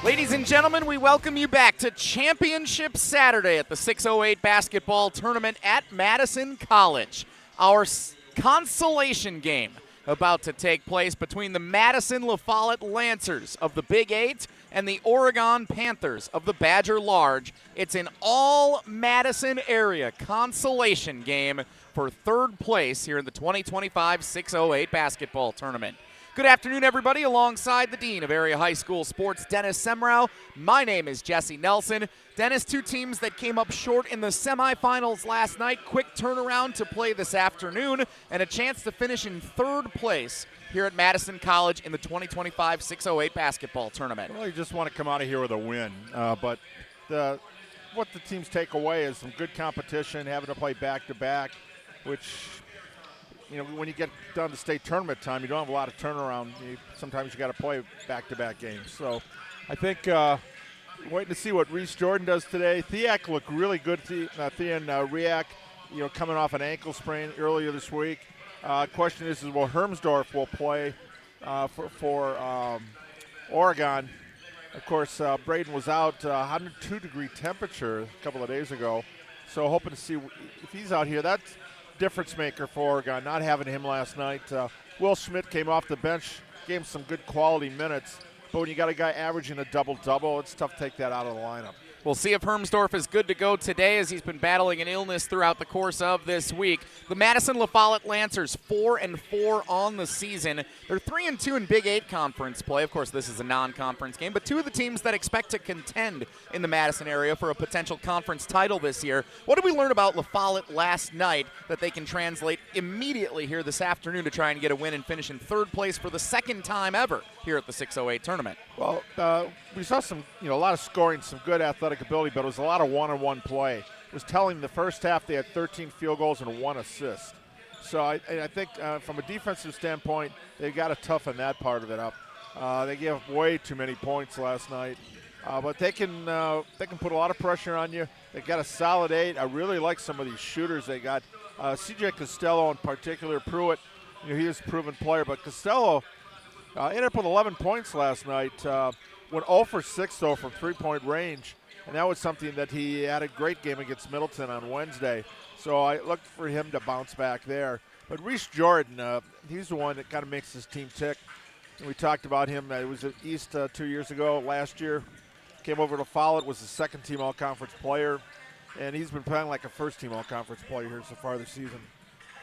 Ladies and gentlemen, we welcome you back to Championship Saturday at the 608 basketball tournament at Madison College. Our consolation game about to take place between the Madison Follette Lancers of the Big Eight and the Oregon Panthers of the Badger Large. It's an all-Madison area consolation game for third place here in the 2025 608 basketball tournament. Good afternoon, everybody. Alongside the Dean of Area High School Sports, Dennis Semrau. My name is Jesse Nelson. Dennis, two teams that came up short in the semifinals last night. Quick turnaround to play this afternoon and a chance to finish in third place here at Madison College in the 2025 608 basketball tournament. Well, you just want to come out of here with a win, but what the teams take away is some good competition, having to play back-to-back, which, you know, when you get done to state tournament time, you don't have a lot of turnaround. Sometimes you got to play back-to-back games. So I think waiting to see what Reese Jordan does today. Thiak looked really good. Thean Riak, coming off an ankle sprain earlier this week. Question is will Hermsdorf will play for Oregon. Of course, Braden was out, 102-degree temperature a couple of days ago. So hoping to see if he's out here. That's difference maker for Oregon, not having him last night. Will Schmidt came off the bench, gave him some good quality minutes, but when you got a guy averaging a double-double, it's tough to take that out of the lineup. We'll see if Hermsdorf is good to go today as he's been battling an illness throughout the course of this week. The Madison Follette Lancers 4-4 on the season. They're 3-2 in Big Eight conference play. Of course, this is a non-conference game, but two of the teams that expect to contend in the Madison area for a potential conference title this year. What did we learn about Follette last night that they can translate immediately here this afternoon to try and get a win and finish in third place for the second time ever here at the 608 tournament? Well, we saw some, a lot of scoring, some good athletic ability, but it was a lot of one-on-one play. It was telling the first half they had 13 field goals and 1 assist. So I think from a defensive standpoint, they got to toughen that part of it up. They gave up way too many points last night, but they can put a lot of pressure on you. They got a solid 8. I really like some of these shooters they got. C.J. Costello in particular, Pruitt, he is a proven player, but Costello ended up with 11 points last night. Went 0 for 6, though, from three-point range, and that was something that he had a great game against Middleton on Wednesday. So I looked for him to bounce back there. But Reese Jordan, he's the one that kind of makes this team tick. And we talked about him. It was at East 2 years ago. Last year, came over to Follette, was the second-team all-conference player, and he's been playing like a first-team all-conference player here so far this season.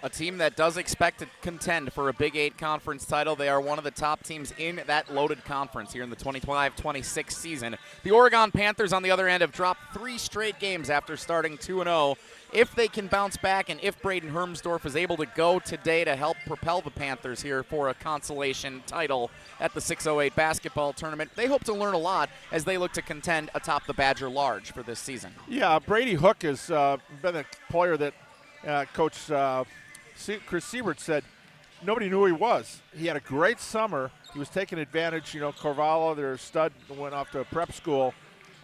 A team that does expect to contend for a Big Eight conference title. They are one of the top teams in that loaded conference here in the 25-26 season. The Oregon Panthers, on the other end, have dropped 3 straight games after starting 2-0. If they can bounce back and if Braden Hermsdorf is able to go today to help propel the Panthers here for a consolation title at the 608 basketball tournament, they hope to learn a lot as they look to contend atop the Badger Large for this season. Yeah, Brady Hook has been a player that Coach Chris Siebert said nobody knew who he was. He had a great summer. He was taking advantage. Corvallo, their stud, went off to a prep school.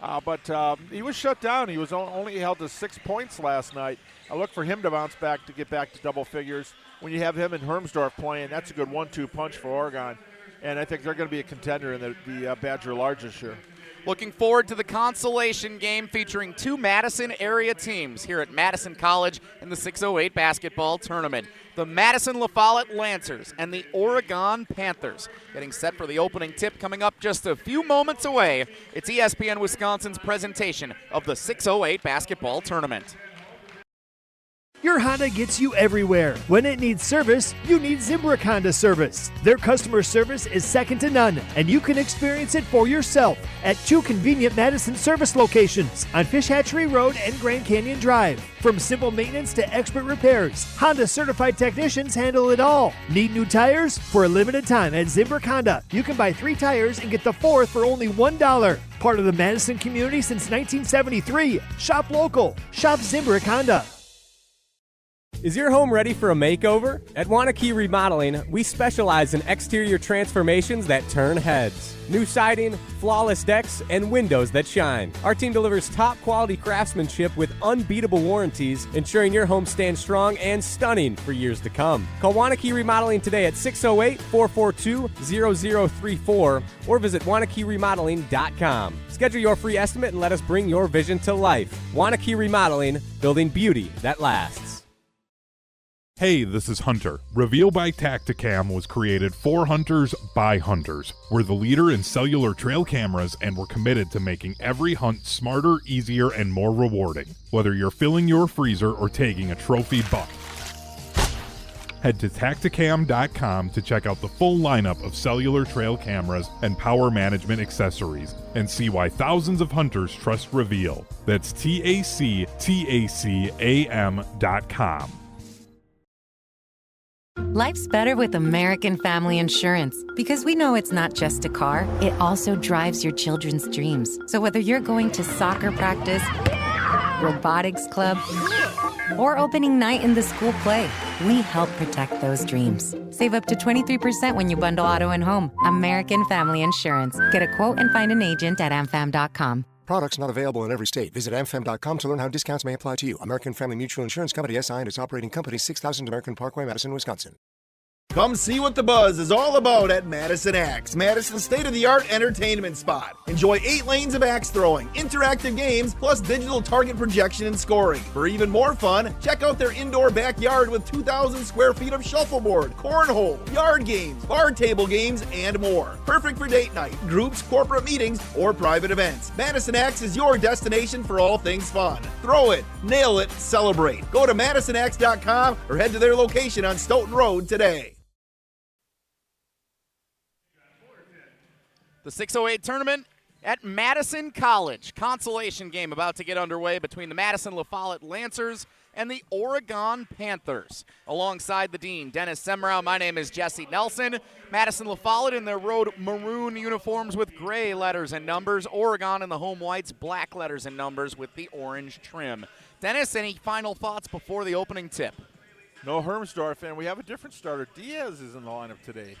But he was shut down. He was only held to 6 points last night. I look for him to bounce back to get back to double figures. When you have him and Hermsdorf playing, that's a good 1-2 punch for Oregon. And I think they're going to be a contender in the Badger Large this year. Looking forward to the consolation game featuring 2 Madison area teams here at Madison College in the 608 basketball tournament. The Madison Follette Lancers and the Oregon Panthers getting set for the opening tip coming up just a few moments away. It's ESPN Wisconsin's presentation of the 608 basketball tournament. Your Honda gets you everywhere. When it needs service, you need Zimbrick Honda service. Their customer service is second to none, and you can experience it for yourself at 2 convenient Madison service locations on Fish Hatchery Road and Grand Canyon Drive. From simple maintenance to expert repairs, Honda certified technicians handle it all. Need new tires? For a limited time at Zimbrick Honda, you can buy 3 tires and get the 4th for only $1. Part of the Madison community since 1973. Shop local. Shop Zimbrick Honda. Is your home ready for a makeover? At Wanakee Remodeling, we specialize in exterior transformations that turn heads. New siding, flawless decks, and windows that shine. Our team delivers top quality craftsmanship with unbeatable warranties, ensuring your home stands strong and stunning for years to come. Call Wanakee Remodeling today at 608-442-0034 or visit WanakeeRemodeling.com. Schedule your free estimate and let us bring your vision to life. Wanakee Remodeling, building beauty that lasts. Hey, this is Hunter. Reveal by Tacticam was created for hunters by hunters. We're the leader in cellular trail cameras, and we're committed to making every hunt smarter, easier, and more rewarding, whether you're filling your freezer or tagging a trophy buck. Head to Tacticam.com to check out the full lineup of cellular trail cameras and power management accessories and see why thousands of hunters trust Reveal. That's TACTACAM.com. Life's better with American Family Insurance because we know it's not just a car, it also drives your children's dreams. So whether you're going to soccer practice, robotics club, or opening night in the school play, we help protect those dreams. Save up to 23% when you bundle auto and home. American Family Insurance. Get a quote and find an agent at amfam.com. Products not available in every state. Visit amfam.com to learn how discounts may apply to you. American Family Mutual Insurance Company, SI, and its operating company, 6000 American Parkway, Madison, Wisconsin. Come see what the buzz is all about at Madison Axe, Madison's state-of-the-art entertainment spot. Enjoy 8 lanes of axe throwing, interactive games, plus digital target projection and scoring. For even more fun, check out their indoor backyard with 2,000 square feet of shuffleboard, cornhole, yard games, bar table games, and more. Perfect for date night, groups, corporate meetings, or private events. Madison Axe is your destination for all things fun. Throw it, nail it, celebrate. Go to MadisonAxe.com or head to their location on Stoughton Road today. The 608 tournament at Madison College. Consolation game about to get underway between the Madison La Follette Lancers and the Oregon Panthers. Alongside the Dean, Dennis Semrau, my name is Jesse Nelson. Madison La Follette in their road maroon uniforms with gray letters and numbers. Oregon in the home whites, black letters and numbers with the orange trim. Dennis, any final thoughts before the opening tip? No Hermsdorf, and we have a different starter. Diaz is in the lineup today.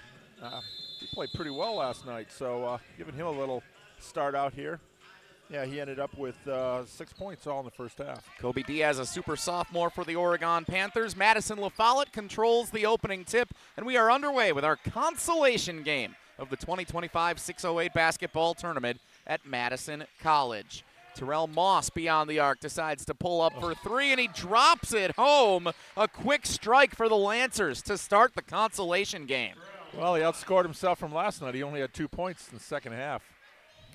He played pretty well last night, so giving him a little start out here. Yeah, he ended up with 6 points all in the first half. Kobe Diaz, a super sophomore for the Oregon Panthers. Madison La Follette controls the opening tip, and we are underway with our consolation game of the 2025 608 basketball tournament at Madison College. Terrell Moss beyond the arc decides to pull up for 3, and he drops it home. A quick strike for the Lancers to start the consolation game. Well, he outscored himself from last night. He only had 2 points in the second half.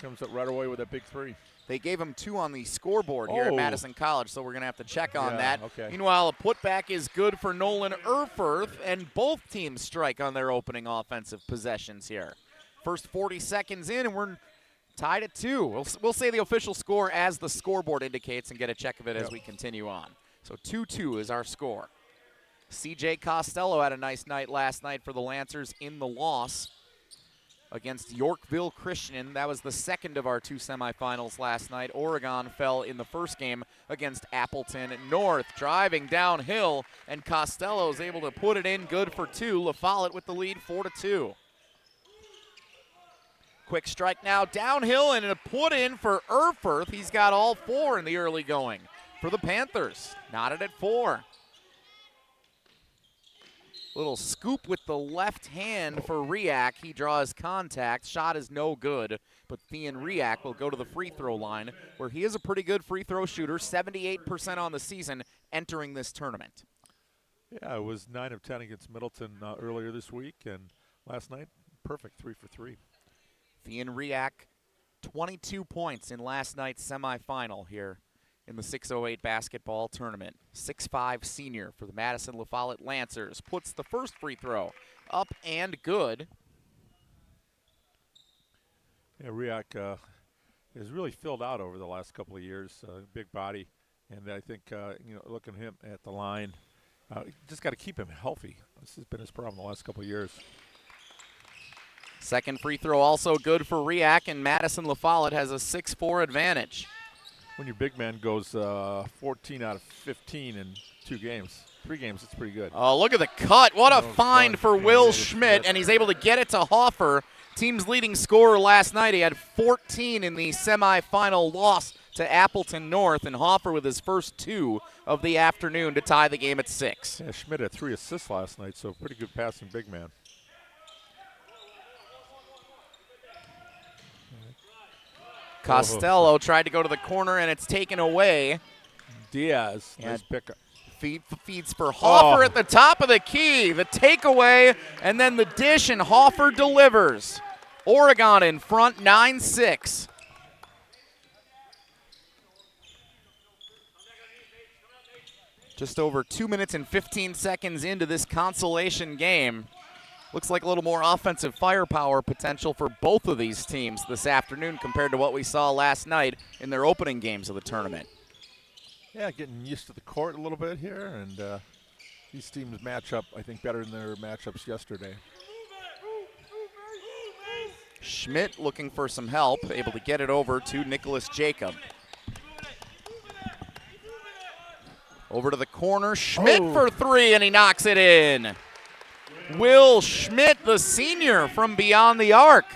Comes up right away with a big 3. They gave him 2 on the scoreboard here at Madison College, so we're going to have to check on that. Okay. Meanwhile, a putback is good for Nolan Erfurth, and both teams strike on their opening offensive possessions here. First 40 seconds in, and we're tied at 2. We'll say the official score as the scoreboard indicates and get a check of it as we continue on. So 2-2 is our score. C.J. Costello had a nice night last night for the Lancers in the loss against Yorkville Christian. That was the second of our 2 semifinals last night. Oregon fell in the first game against Appleton North. Driving downhill, and Costello is able to put it in good for 2. La Follette with the lead 4-2. Quick strike now downhill, and a put in for Erfurth. He's got all 4 in the early going for the Panthers. Knotted at 4. Little scoop with the left hand for Riak. He draws contact. Shot is no good, but Thean Riak will go to the free throw line, where he is a pretty good free throw shooter, 78% on the season entering this tournament. Yeah, it was 9 of 10 against Middleton earlier this week, and last night, perfect 3 for 3. Thean Riak, 22 points in last night's semifinal here in the 608 basketball tournament. 6'5" senior for the Madison La Follette Lancers. Puts the first free throw up and good. Yeah, Riak has really filled out over the last couple of years. Big body, and I think looking at him at the line, just got to keep him healthy. This has been his problem the last couple of years. Second free throw also good for Riak, and Madison La Follette has a 6-4 advantage. When your big man goes 14 out of 15 in 2 games. 3 games, it's pretty good. Oh, look at the cut. What a find for Will Schmidt, Schmidt. and he's able to get it to Hoffer. Team's leading scorer last night. He had 14 in the semifinal loss to Appleton North, and Hoffer with his first 2 of the afternoon to tie the game at 6. Yeah, Schmidt had 3 assists last night, so pretty good passing big man. Costello tried to go to the corner, and it's taken away. Diaz, nice pickup. Feeds for Hoffer at the top of the key. The takeaway, and then the dish, and Hoffer delivers. Oregon in front, 9-6. Just over 2 minutes and 15 seconds into this consolation game. Looks like a little more offensive firepower potential for both of these teams this afternoon compared to what we saw last night in their opening games of the tournament. Yeah, getting used to the court a little bit here, and these teams match up, I think, better than their matchups yesterday. Schmidt looking for some help, able to get it over to Nicholas Jacob. Over to the corner, Schmidt for 3, and he knocks it in. Will Schmidt, the senior from beyond the arc.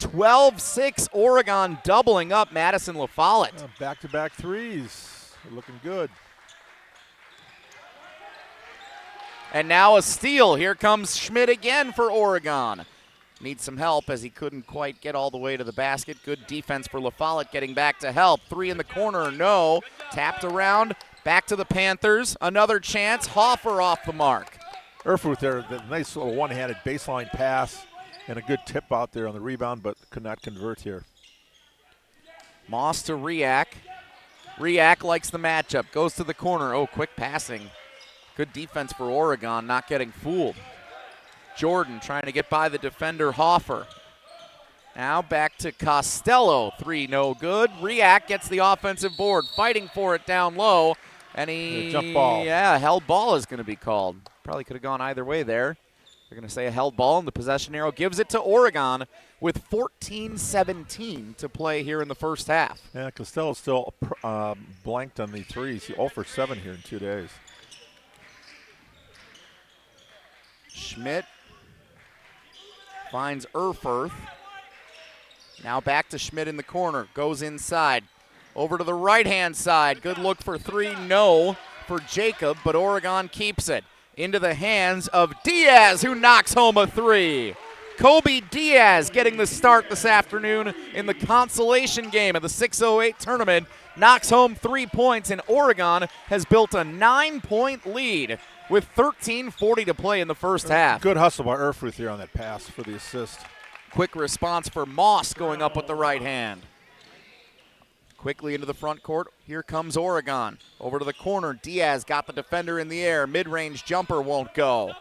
12-6, Oregon doubling up Madison La Follette. Back-to-back threes. They're looking good. And now a steal. Here comes Schmidt again for Oregon. Needs some help as he couldn't quite get all the way to the basket. Good defense for La Follette getting back to help. 3 in the corner, no. Tapped around, back to the Panthers. Another chance, Hoffer off the mark. Erfuth there, the nice little one-handed baseline pass and a good tip out there on the rebound, but could not convert here. Moss to Riak. Riak likes the matchup, goes to the corner. Oh, quick passing. Good defense for Oregon, not getting fooled. Jordan trying to get by the defender, Hoffer. Now back to Costello. 3 no good. Riak gets the offensive board, fighting for it down low. And jump ball. Yeah, held ball is going to be called. Probably could have gone either way there. They're going to say a held ball, and the possession arrow gives it to Oregon with 14-17 to play here in the first half. Yeah, Costello still blanked on the threes. He 0 for 7 here in 2 days. Schmidt finds Erfurth. Now back to Schmidt in the corner. Goes inside. Over to the right-hand side. Good look for 3. No for Jacob, but Oregon keeps it. Into the hands of Diaz, who knocks home a 3. Kobe Diaz getting the start this afternoon in the consolation game of the 608 tournament. Knocks home 3 points, and Oregon has built a 9-point lead with 13:40 to play in the first half. Good hustle by Erfurth here on that pass for the assist. Quick response for Moss going up with the right hand. Quickly into the front court. Here comes Oregon. Over to the corner. Diaz got the defender in the air. Mid-range jumper won't go.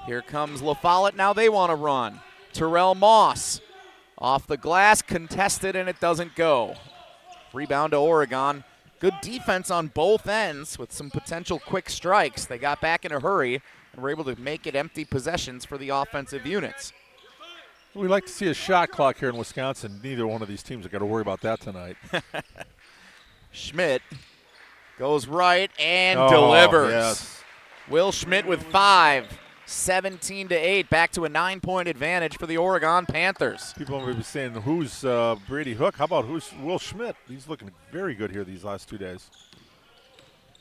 Here comes La Follette. Now they want to run. Terrell Moss off the glass, contested, and it doesn't go. Rebound to Oregon. Good defense on both ends with some potential quick strikes. They got back in a hurry and were able to make it empty possessions for the offensive units. We like to see a shot clock here in Wisconsin. Neither one of these teams have got to worry about that tonight. Schmidt goes right and delivers. Yes. Will Schmidt with 5, 17-8, back to a 9-point advantage for the Oregon Panthers. People may be saying, who's Brady Hook? How about who's Will Schmidt? He's looking very good here these last 2 days.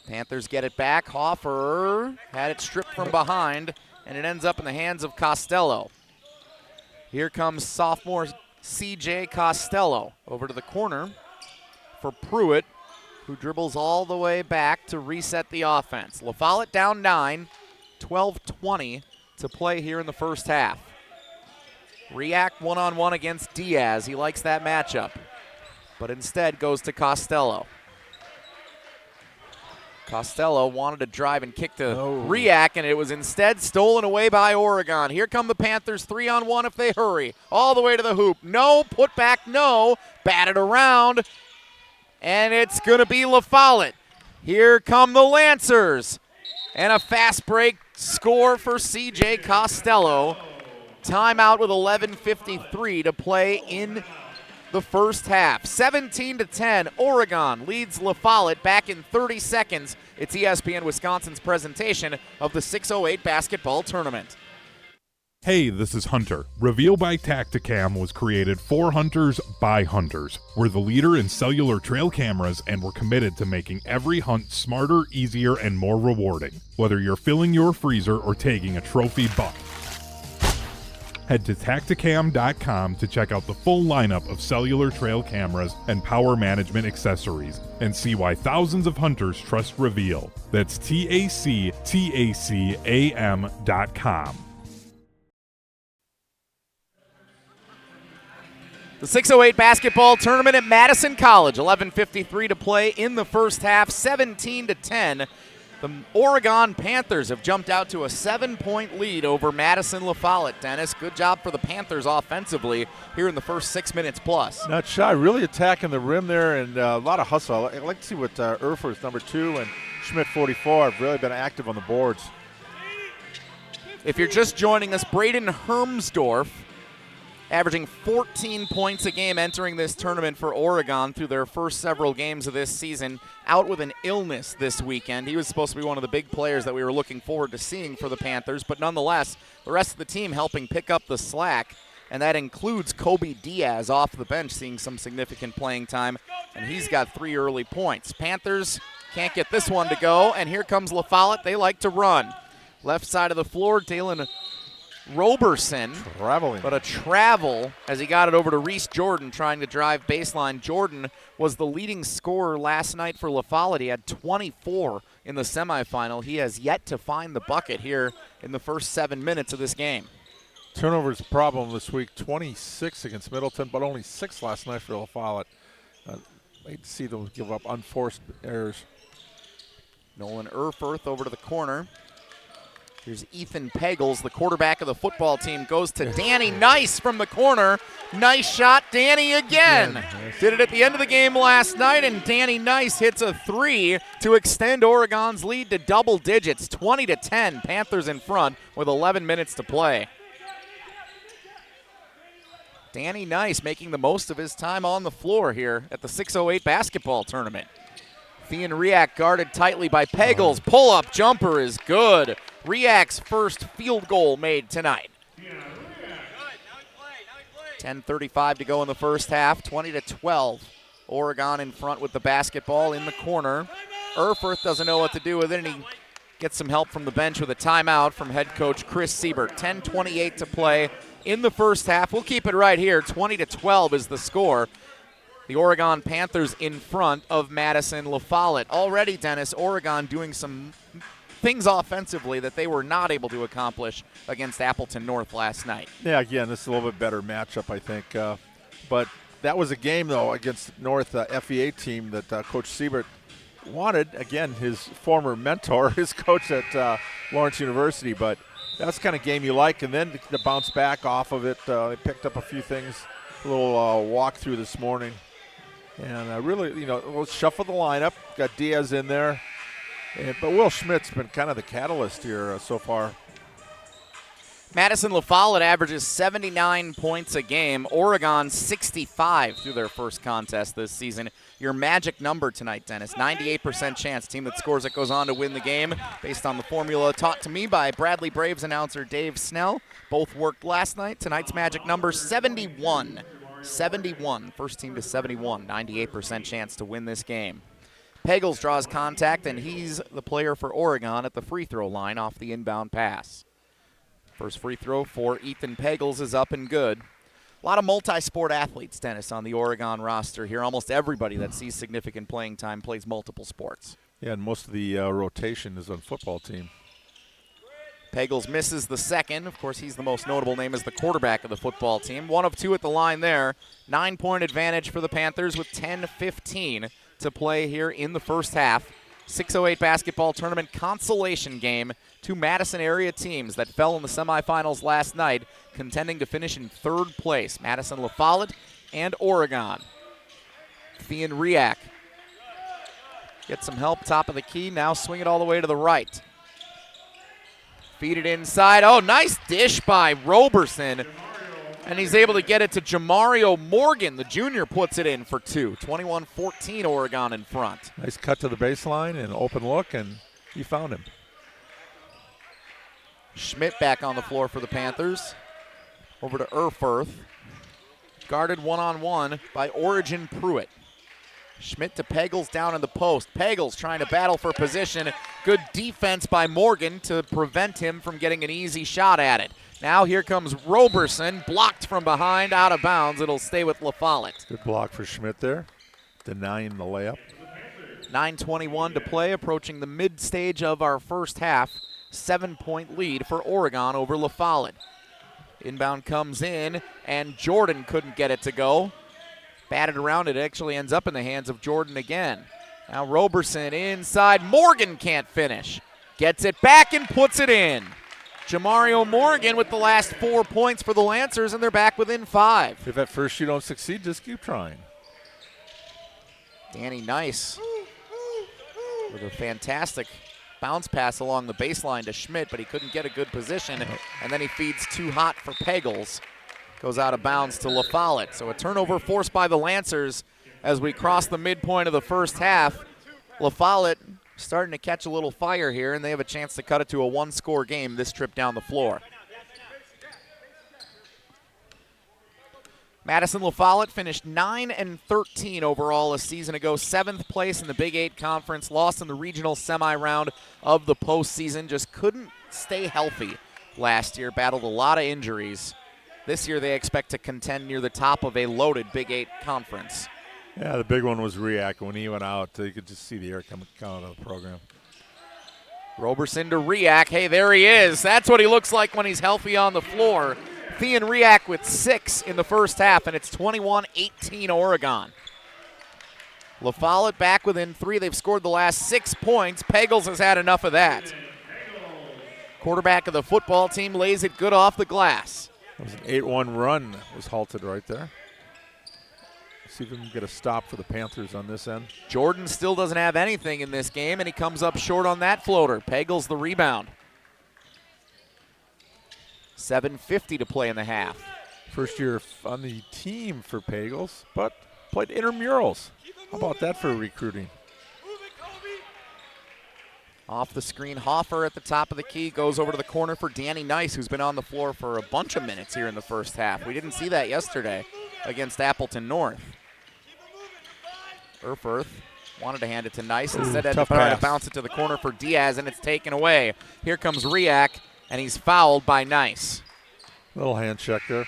Panthers get it back. Hoffer had it stripped from behind, and it ends up in the hands of Costello. Here comes sophomore C.J. Costello over to the corner for Pruitt, who dribbles all the way back to reset the offense. La Follette down 9, 12-20 to play here in the first half. Riak one-on-one against Diaz. He likes that matchup, but instead goes to Costello. Costello wanted to drive and kick to Riak, and it was instead stolen away by Oregon. Here come the Panthers, 3-on-1 if they hurry. All the way to the hoop. No, put back, no. Batted around, and it's going to be La Follette. Here come the Lancers, and a fast break score for C.J. Costello. Timeout with 11:53 to play in the first half. 17-10, Oregon leads La Follette back in 30 seconds It's ESPN Wisconsin's presentation of the 608 basketball tournament. Hey, this is Hunter. Reveal by Tacticam was created for hunters by hunters. We're the leader in cellular trail cameras, and we're committed to making every hunt smarter, easier, and more rewarding. Whether you're filling your freezer or taking a trophy buck. Head to Tacticam.com to check out the full lineup of cellular trail cameras and power management accessories and see why thousands of hunters trust Reveal. That's TACTACAM.com. The 608 basketball tournament at Madison College, 11:53 to play in the first half, 17-10. The Oregon Panthers have jumped out to a 7-point lead over Madison La Follette. Dennis, good job for the Panthers offensively here in the first 6 minutes plus. Not shy, really attacking the rim there, and a lot of hustle. I'd like to see what Erfurth, number 2, and Schmidt, 44, have really been active on the boards. If you're just joining us, Braden Hermsdorf, averaging 14 points a game entering this tournament for Oregon through their first several games of this season, out with an illness this weekend. He was supposed to be one of the big players that we were looking forward to seeing for the Panthers, but nonetheless, the rest of the team helping pick up the slack, and that includes Kobe Diaz off the bench seeing some significant playing time, and he's got 3 early points. Panthers can't get this one to go, and here comes La Follette. They like to run. Left side of the floor, Dalen Roberson, but a travel as he got it over to Reese Jordan trying to drive baseline. Jordan was the leading scorer last night for La Follette. He had 24 in the semifinal. He has yet to find the bucket here in the first 7 minutes of this game. Turnovers problem this week, 26 against Middleton, but only 6 last night for La Follette. Hate to see them give up unforced errors. Nolan Erfurth over to the corner. Here's Ethan Pagels, the quarterback of the football team, goes to Danny Nice from the corner. Nice shot, Danny again. Did it at the end of the game last night, and Danny Nice hits a 3 to extend Oregon's lead to double digits, 20-10. Panthers in front with 11 minutes to play. Danny Nice making the most of his time on the floor here at the 608 basketball tournament. Thean Riak guarded tightly by Pagels. Pull-up jumper is good. Riak's first field goal made tonight. 10:35 to go in the first half, 20-12. Oregon in front with the basketball in the corner. Erfurth doesn't know what to do with it, and he gets some help from the bench with a timeout from head coach Chris Siebert. 10:28 to play in the first half. We'll keep it right here. 20-12 is the score. The Oregon Panthers in front of Madison La Follette. Already, Dennis, Oregon doing some things offensively that they were not able to accomplish against Appleton North last night. Yeah, again, this is a little bit better matchup, I think. But that was a game, though, against North FEA team that Coach Siebert wanted. Again, his former mentor, his coach at Lawrence University. But that's the kind of game you like. And then to bounce back off of it, they picked up a few things, a little walkthrough this morning. And really, we'll shuffle the lineup. Got Diaz in there. But Will Schmidt's been kind of the catalyst here so far. Madison La Follette averages 79 points a game. Oregon 65 through their first contest this season. Your magic number tonight, Dennis, 98% chance. Team that scores it goes on to win the game based on the formula taught to me by Bradley Braves announcer Dave Snell. Both worked last night. Tonight's magic number, 71. 71, first team to 71, 98% chance to win this game. Pagels draws contact, and he's the player for Oregon at the free throw line off the inbound pass. First free throw for Ethan Pagels is up and good. A lot of multi-sport athletes, Dennis, on the Oregon roster here. Almost everybody that sees significant playing time plays multiple sports. Yeah, and most of the rotation is on football team. Pagels misses the second. Of course, he's the most notable name as the quarterback of the football team. 1 of 2 at the line there. 9-point advantage for the Panthers with 10:15 to play here in the first half. 608 basketball tournament consolation game. 2 Madison area teams that fell in the semifinals last night, contending to finish in 3rd place. Madison La Follette and Oregon. Thean Riak gets some help, top of the key. Now swing it all the way to the right. Feed it inside. Oh, nice dish by Roberson. And he's able to get it to Jamario Morgan. The junior puts it in for two. 21-14, Oregon in front. Nice cut to the baseline and open look, and he found him. Schmidt back on the floor for the Panthers. Over to Erfurth. Guarded one-on-one by Origin Pruitt. Schmidt to Pagels down in the post. Pagels trying to battle for position. Good defense by Morgan to prevent him from getting an easy shot at it. Now here comes Roberson, blocked from behind, out of bounds. It'll stay with LaFollette. Good block for Schmidt there, denying the layup. 9:21 to play, approaching the mid-stage of our first half. 7-point lead for Oregon over LaFollette. Inbound comes in, and Jordan couldn't get it to go. Batted around, it actually ends up in the hands of Jordan again. Now Roberson inside, Morgan can't finish. Gets it back and puts it in. Jamario Morgan with the last 4 points for the Lancers, and they're back within 5. If at first you don't succeed, just keep trying. Danny Nice with a fantastic bounce pass along the baseline to Schmidt, but he couldn't get a good position, and then he feeds too hot for Pagels. Goes out of bounds to LaFollette. So a turnover forced by the Lancers as we cross the midpoint of the first half. LaFollette starting to catch a little fire here, and they have a chance to cut it to a one-score game this trip down the floor. Madison LaFollette finished 9-13 overall a season ago, 7th place in the Big 8 Conference, lost in the regional semi-round of the postseason, just couldn't stay healthy last year, battled a lot of injuries. This year they expect to contend near the top of a loaded Big 8 conference. Yeah, the big one was Riak. When he went out, you could just see the air coming out of the program. Roberson to Riak. Hey, there he is. That's what he looks like when he's healthy on the floor. Thean Riak with 6 in the first half, and it's 21-18 Oregon. LaFollette back within 3. They've scored the last 6 points. Pagels has had enough of that. Quarterback of the football team lays it good off the glass. It was an 8-1 run. Was halted right there. See if we can get a stop for the Panthers on this end. Jordan still doesn't have anything in this game, and he comes up short on that floater. Pagels the rebound. 7:50 to play in the half. First year on the team for Pagels, but played intramurals. How about that for recruiting? Off the screen, Hoffer at the top of the key, goes over to the corner for Danny Nice, who's been on the floor for a bunch of minutes here in the first half. We didn't see that yesterday against Appleton North. Erfurth wanted to hand it to Nice. Instead had to try to bounce it to the corner for Diaz, and it's taken away. Here comes Riak, and he's fouled by Nice. Little hand check there.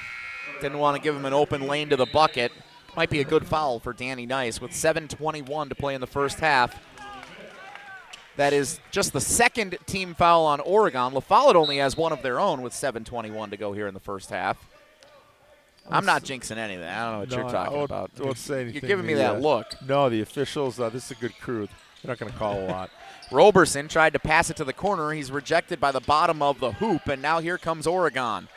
Didn't want to give him an open lane to the bucket. Might be a good foul for Danny Nice with 7:21 to play in the first half. That is just the second team foul on Oregon. LaFollette only has one of their own with 7:21 to go here in the first half. I'm not jinxing anything. I don't know what you're talking about. Don't say anything. You're giving me that look. No, the officials, this is a good crew. They're not going to call a lot. Roberson tried to pass it to the corner. He's rejected by the bottom of the hoop, and now here comes Oregon.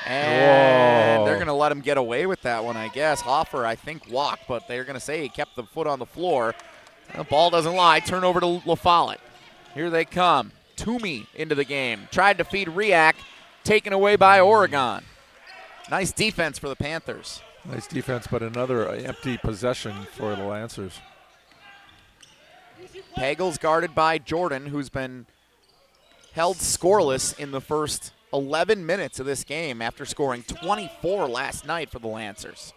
And they're going to let him get away with that one, I guess. Hoffer, I think, walked, but they're going to say he kept the foot on the floor. The ball doesn't lie. Turnover to LaFollette. Here they come. Toomey into the game. Tried to feed Riak. Taken away by Oregon. Nice defense for the Panthers. Nice defense, but another empty possession for the Lancers. Pagels guarded by Jordan, who's been held scoreless in the first 11 minutes of this game after scoring 24 last night for the Lancers.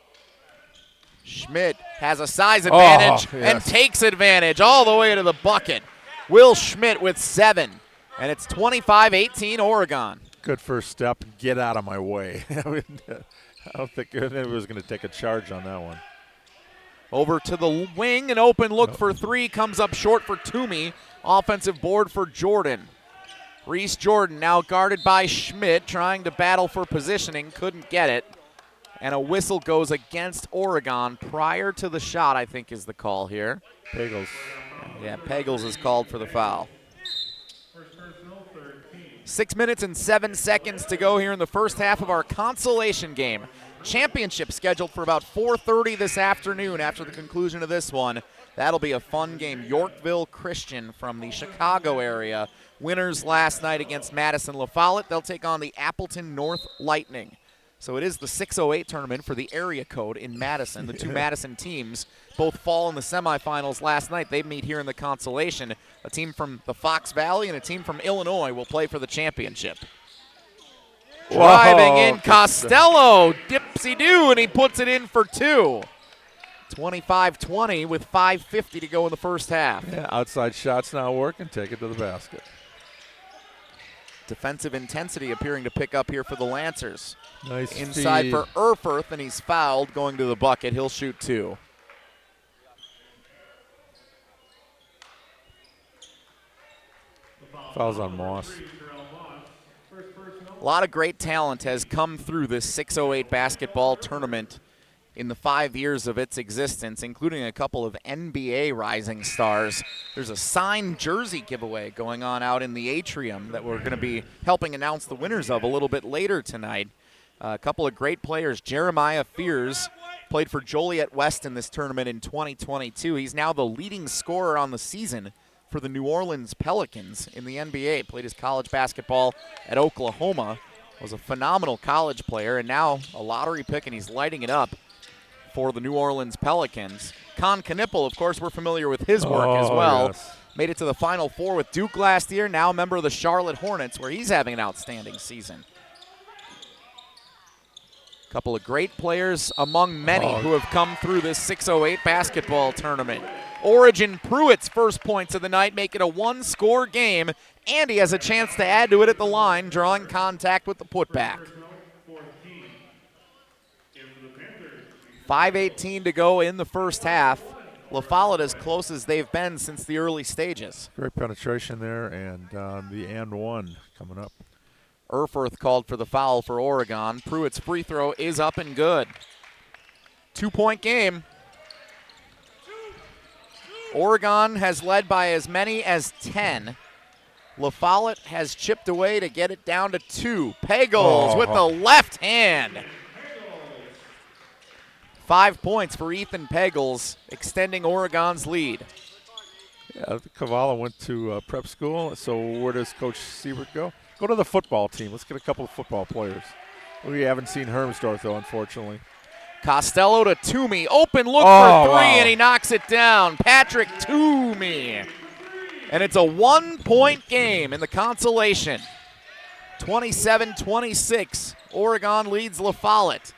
Schmidt has a size advantage and takes advantage all the way to the bucket. Will Schmidt with 7, and it's 25-18 Oregon. Good first step. Get out of my way. I don't think anybody was going to take a charge on that one. Over to the wing, an open look for 3, comes up short for Toomey. Offensive board for Jordan. Reese Jordan now guarded by Schmidt, trying to battle for positioning, couldn't get it. And a whistle goes against Oregon prior to the shot, I think is the call here. Pagels. Yeah, Pagels is called for the foul. 6 minutes and 7 seconds to go here in the first half of our consolation game. Championship scheduled for about 4:30 this afternoon after the conclusion of this one. That'll be a fun game. Yorkville Christian from the Chicago area. Winners last night against Madison LaFollette. They'll take on the Appleton North Lightning. So it is the 608 tournament for the area code in Madison. The two Madison teams both fall in the semifinals last night. They meet here in the consolation. A team from the Fox Valley and a team from Illinois will play for the championship. Driving in Costello, dipsy-do, and he puts it in for two. 25-20 with 5:50 to go in the first half. Yeah, outside shots now working. Take it to the basket. Defensive intensity appearing to pick up here for the Lancers. Nice Inside feed. for Erfurth, and he's fouled going to the bucket. He'll shoot two. Fouls on Moss. A lot of great talent has come through this 608 basketball tournament in the 5 years of its existence, including a couple of NBA rising stars. There's a signed jersey giveaway going on out in the atrium that we're going to be helping announce the winners of a little bit later tonight. A couple of great players. Jeremiah Fears played for Joliet West in this tournament in 2022. He's now the leading scorer on the season for the New Orleans Pelicans in the NBA. Played his college basketball at Oklahoma. Was a phenomenal college player, and now a lottery pick, and he's lighting it up for the New Orleans Pelicans. Con Knipple, of course, we're familiar with his work as well. Yes. Made it to the Final Four with Duke last year, now a member of the Charlotte Hornets, where he's having an outstanding season. Couple of great players among many who have come through this 608 basketball tournament. Origin Pruitt's first points of the night make it a one-score game, and he has a chance to add to it at the line, drawing contact with the putback. 5:18 to go in the first half. La Follette as close as they've been since the early stages. Great penetration there, and the and one coming up. Erfurth called for the foul for Oregon. Pruitt's free throw is up and good. 2-point game. Oregon has led by as many as 10. La Follette has chipped away to get it down to 2. Pagels with the left hand. 5 points for Ethan Pagels, extending Oregon's lead. Yeah, Cavallo went to prep school, so where does Coach Siebert go? Go to the football team. Let's get a couple of football players. We haven't seen Hermsdorf, though, unfortunately. Costello to Toomey. Open look Oh, for three, wow. and he knocks it down. Patrick Toomey. And it's a 1-point game in the consolation. 27-26. Oregon leads La Follette.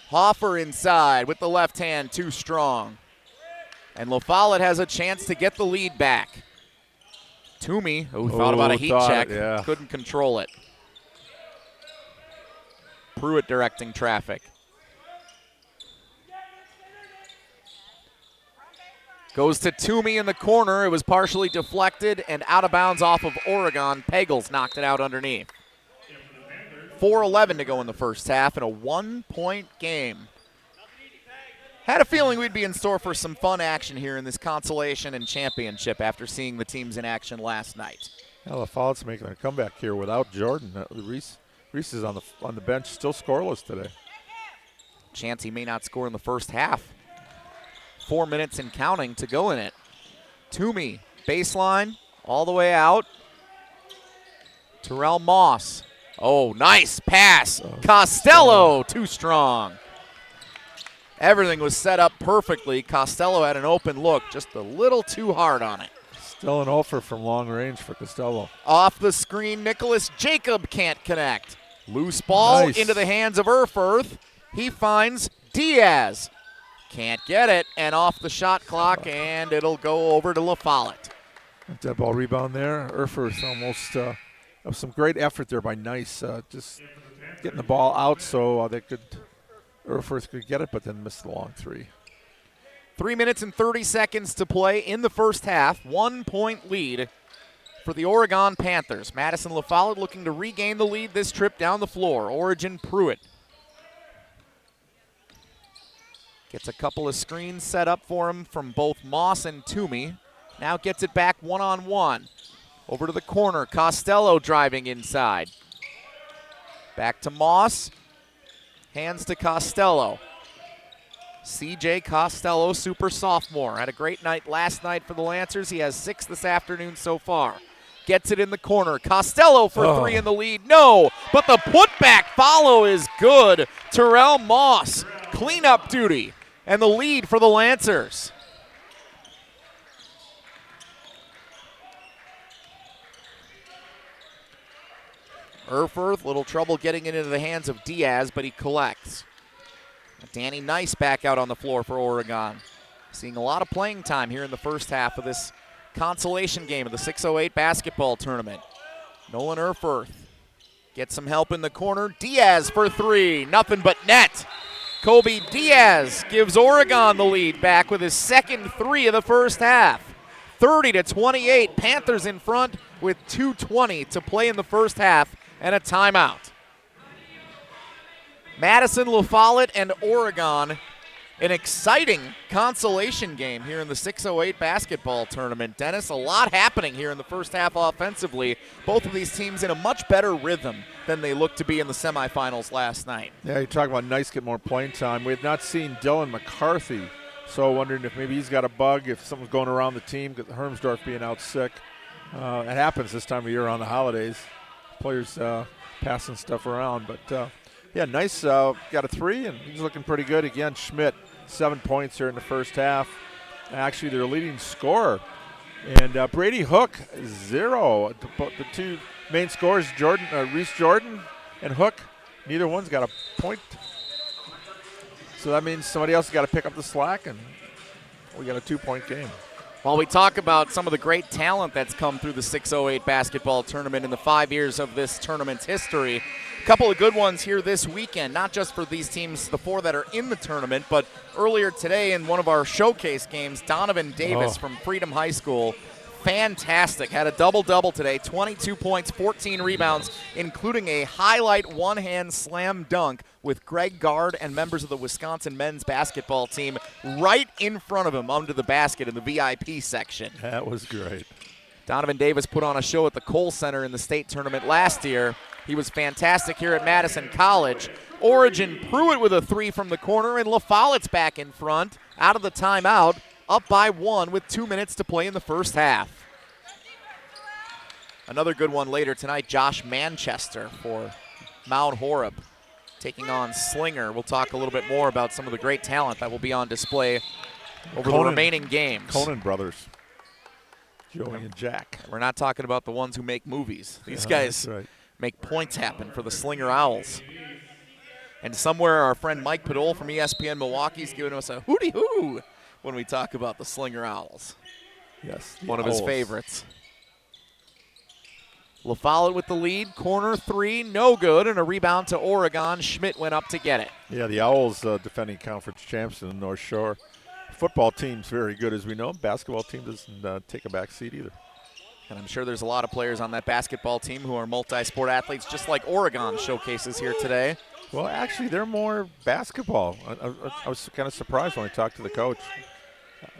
Hoffer inside with the left hand, too strong. And La Follette has a chance to get the lead back. Toomey, who thought about a heat check, yeah. couldn't control it. Pruitt directing traffic. Goes to Toomey in the corner. It was partially deflected and out of bounds off of Oregon. Pagels knocked it out underneath. 4:11 to go in the first half and a 1-point game. Had a feeling we'd be in store for some fun action here in this consolation and championship after seeing the teams in action last night. Well, La Follette's making a comeback here without Jordan. Reese is on the bench, still scoreless today. Chance he may not score in the first half. 4 minutes and counting to go in it. Toomey, baseline, all the way out. Terrell Moss. Oh, nice pass. Costello, too strong. Everything was set up perfectly. Costello had an open look, just a little too hard on it. Still an offer from long range for Costello. Off the screen, Nicholas Jacob can't connect. Loose ball Nice. into the hands of Erfurth. He finds Diaz. Can't get it, and off the shot clock, and it'll go over to La Follette. Dead ball rebound there. Erfurth almost some great effort there by Nice, just getting the ball out so Erfurth could get it, but then missed the long three. 3 minutes and 30 seconds to play in the first half. 1-point lead for the Oregon Panthers. Madison La Follette looking to regain the lead this trip down the floor. Origin Pruitt gets a couple of screens set up for him from both Moss and Toomey. Now gets it back one-on-one. Over to the corner. Costello driving inside. Back to Moss. Hands to Costello. C.J. Costello, super sophomore. Had a great night last night for the Lancers. He has 6 this afternoon so far. Gets it in the corner. Costello for three in the lead. No, but the putback follow is good. Terrell Moss, cleanup duty, and the lead for the Lancers. Erfurth, little trouble getting it into the hands of Diaz, but he collects. Danny Nice back out on the floor for Oregon. Seeing a lot of playing time here in the first half of this consolation game of the 608 basketball tournament. Nolan Erfurth gets some help in the corner. Diaz for three, nothing but net. Kobe Diaz gives Oregon the lead back with his second three of the first half. 30-28, Panthers in front with 2:20 to play in the first half and a timeout. Madison, La Follette, and Oregon. An exciting consolation game here in the 608 basketball tournament. Dennis, a lot happening here in the first half offensively. Both of these teams in a much better rhythm than they looked to be in the semifinals last night. Yeah, you talk about Nice get more playing time. We have not seen Dylan McCarthy, so wondering if maybe he's got a bug, if something's going around the team, Hermsdorf being out sick. It happens this time of year around the holidays. Players passing stuff around, but yeah, Nice got a three, and he's looking pretty good. Again, Schmidt, 7 points here in the first half. Actually, their leading scorer. And Brady Hook, 0. The two main scorers, Reese Jordan and Hook, neither one's got a point. So that means somebody else has got to pick up the slack, and we got a 2-point game. While we talk about some of the great talent that's come through the 608 basketball tournament in the 5 years of this tournament's history, a couple of good ones here this weekend, not just for these teams, the 4 that are in the tournament, but earlier today in one of our showcase games, Donovan Davis from Freedom High School, fantastic. Had a double-double today, 22 points, 14 rebounds, including a highlight one-hand slam dunk with Greg Gard and members of the Wisconsin men's basketball team right in front of him under the basket in the VIP section. That was great. Donovan Davis put on a show at the Kohl Center in the state tournament last year. He was fantastic here at Madison College. Origin Pruitt with a three from the corner, and La Follette's back in front, out of the timeout, up by 1 with 2 minutes to play in the first half. Another good one later tonight, Josh Manchester for Mount Horeb, taking on Slinger. We'll talk a little bit more about some of the great talent that will be on display over the remaining games. Conan brothers, Joey and Jack. We're not talking about the ones who make movies. These guys make points happen for the Slinger Owls. And somewhere our friend Mike Padol from ESPN Milwaukee is giving us a hooty-hoo when we talk about the Slinger Owls. Yes, one of his favorites. La Follette with the lead, corner three, no good, and a rebound to Oregon. Schmidt went up to get it. Yeah, the Owls defending conference champs in the North Shore. Football team's very good, as we know. Basketball team doesn't take a back seat either. And I'm sure there's a lot of players on that basketball team who are multi-sport athletes, just like Oregon showcases here today. Well, actually, they're more basketball. I was kind of surprised when I talked to the coach.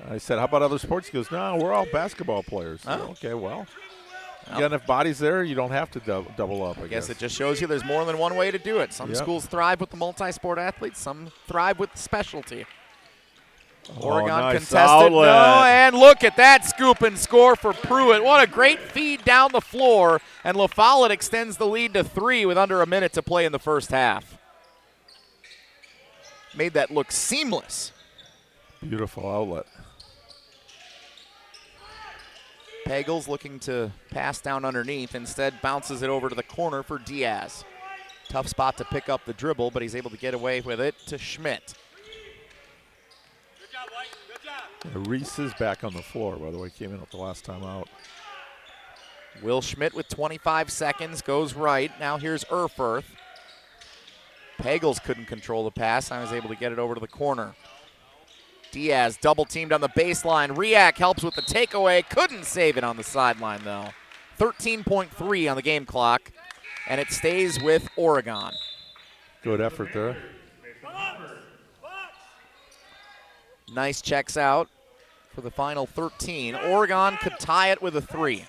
I said, how about other sports? He goes, no, we're all basketball players. Oh. Okay, well. You got enough bodies there, you don't have to double up, I guess. It just shows you there's more than one way to do it. Some schools thrive with the multi-sport athletes, some thrive with the specialty. Oregon nice contested. outlet. No, and look at that scoop and score for Pruitt. What a great feed down the floor. And La Follette extends the lead to 3 with under a minute to play in the first half. Made that look seamless. Beautiful outlet. Pagels looking to pass down underneath. Instead, bounces it over to the corner for Diaz. Tough spot to pick up the dribble, but he's able to get away with it to Schmidt. Good job, White. Good Yeah, job. Reese is back on the floor, by the way. Came in at the last time out. Will Schmidt with 25 seconds goes right. Now here's Erfurth. Pagels couldn't control the pass. I was able to get it over to the corner. Diaz double teamed on the baseline. Riak helps with the takeaway. Couldn't save it on the sideline, though. 13.3 on the game clock, and it stays with Oregon. Good effort there. Nice checks out for the final 13. Oregon could tie it with a 3.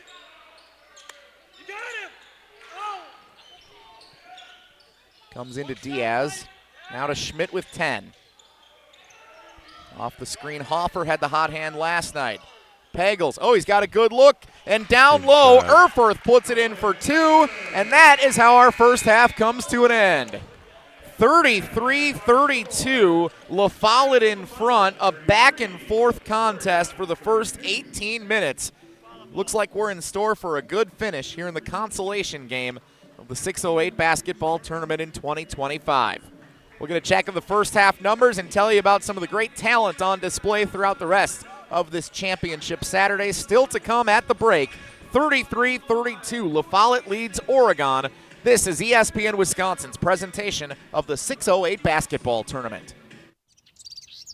Comes into Diaz. Now to Schmidt with 10. Off the screen, Hoffer had the hot hand last night. Pagels. Oh, he's got a good look. And down low, Erfurth puts it in for 2. And that is how our first half comes to an end. 33-32, La Follette in front. A back-and-forth contest for the first 18 minutes. Looks like we're in store for a good finish here in the consolation game of the 608 basketball tournament in 2025. We're going to check the first half numbers and tell you about some of the great talent on display throughout the rest of this championship Saturday. Still to come at the break, 33-32, La Follette leads Oregon. This is ESPN Wisconsin's presentation of the 608 basketball tournament.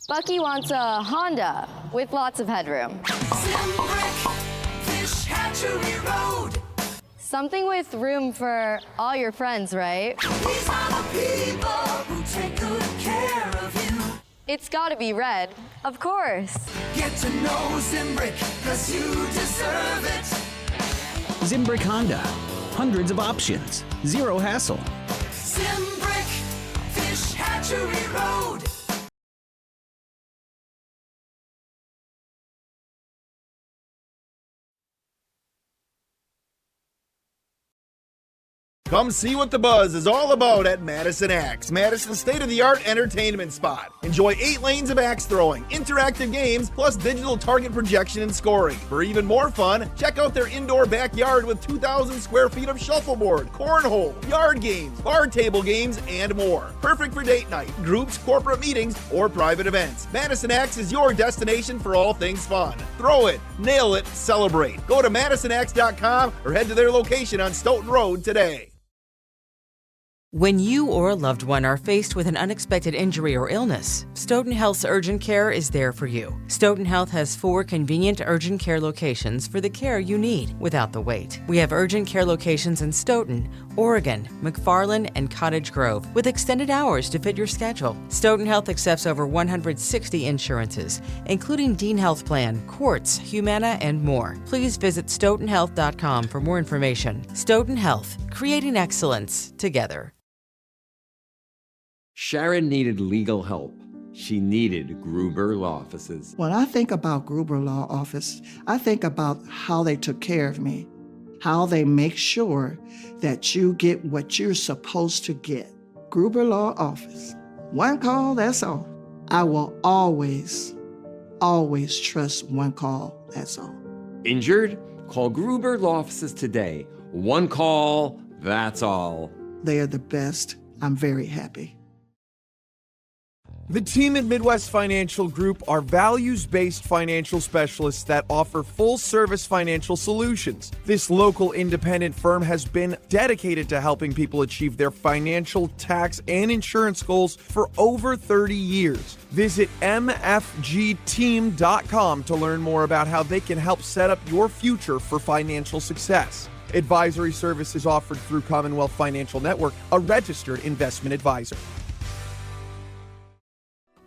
Bucky wants a Honda with lots of headroom. Something with room for all your friends, right? These are the people who take good care of you. It's gotta be red, of course. Get to know Zimbrick, cause you deserve it. Zimbrick Honda. Hundreds of options. Zero hassle. Zimbrick, Fish Hatchery Road. Come see what the buzz is all about at Madison Axe, Madison's state-of-the-art entertainment spot. Enjoy 8 lanes of axe throwing, interactive games, plus digital target projection and scoring. For even more fun, check out their indoor backyard with 2,000 square feet of shuffleboard, cornhole, yard games, bar table games, and more. Perfect for date night, groups, corporate meetings, or private events. Madison Axe is your destination for all things fun. Throw it, nail it, celebrate. Go to MadisonAxe.com or head to their location on Stoughton Road today. When you or a loved one are faced with an unexpected injury or illness, Stoughton Health's urgent care is there for you. Stoughton Health has 4 convenient urgent care locations for the care you need without the wait. We have urgent care locations in Stoughton, Oregon, McFarland, and Cottage Grove with extended hours to fit your schedule. Stoughton Health accepts over 160 insurances, including Dean Health Plan, Quartz, Humana, and more. Please visit stoughtonhealth.com for more information. Stoughton Health, creating excellence together. Sharon needed legal help. She needed Gruber Law Offices. When I think about Gruber Law Office, I think about how they took care of me, how they make sure that you get what you're supposed to get. Gruber Law Office. One call, that's all. I will always, always trust one call, that's all. Injured? Call Gruber Law Offices today. One call, that's all. They are the best. I'm very happy. The team at Midwest Financial Group are values-based financial specialists that offer full-service financial solutions. This local independent firm has been dedicated to helping people achieve their financial, tax, and insurance goals for over 30 years. Visit mfgteam.com to learn more about how they can help set up your future for financial success. Advisory services offered through Commonwealth Financial Network, a registered investment advisor.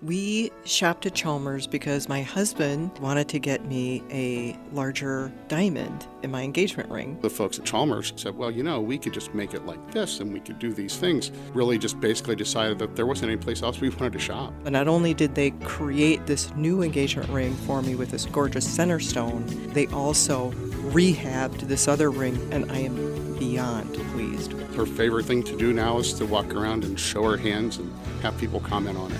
We shopped at Chalmers because my husband wanted to get me a larger diamond in my engagement ring. The folks at Chalmers said, well, you know, we could just make it like this and we could do these things. Really just basically decided that there wasn't any place else we wanted to shop. But not only did they create this new engagement ring for me with this gorgeous center stone, they also rehabbed this other ring, and I am beyond pleased. Her favorite thing to do now is to walk around and show her hands and have people comment on it.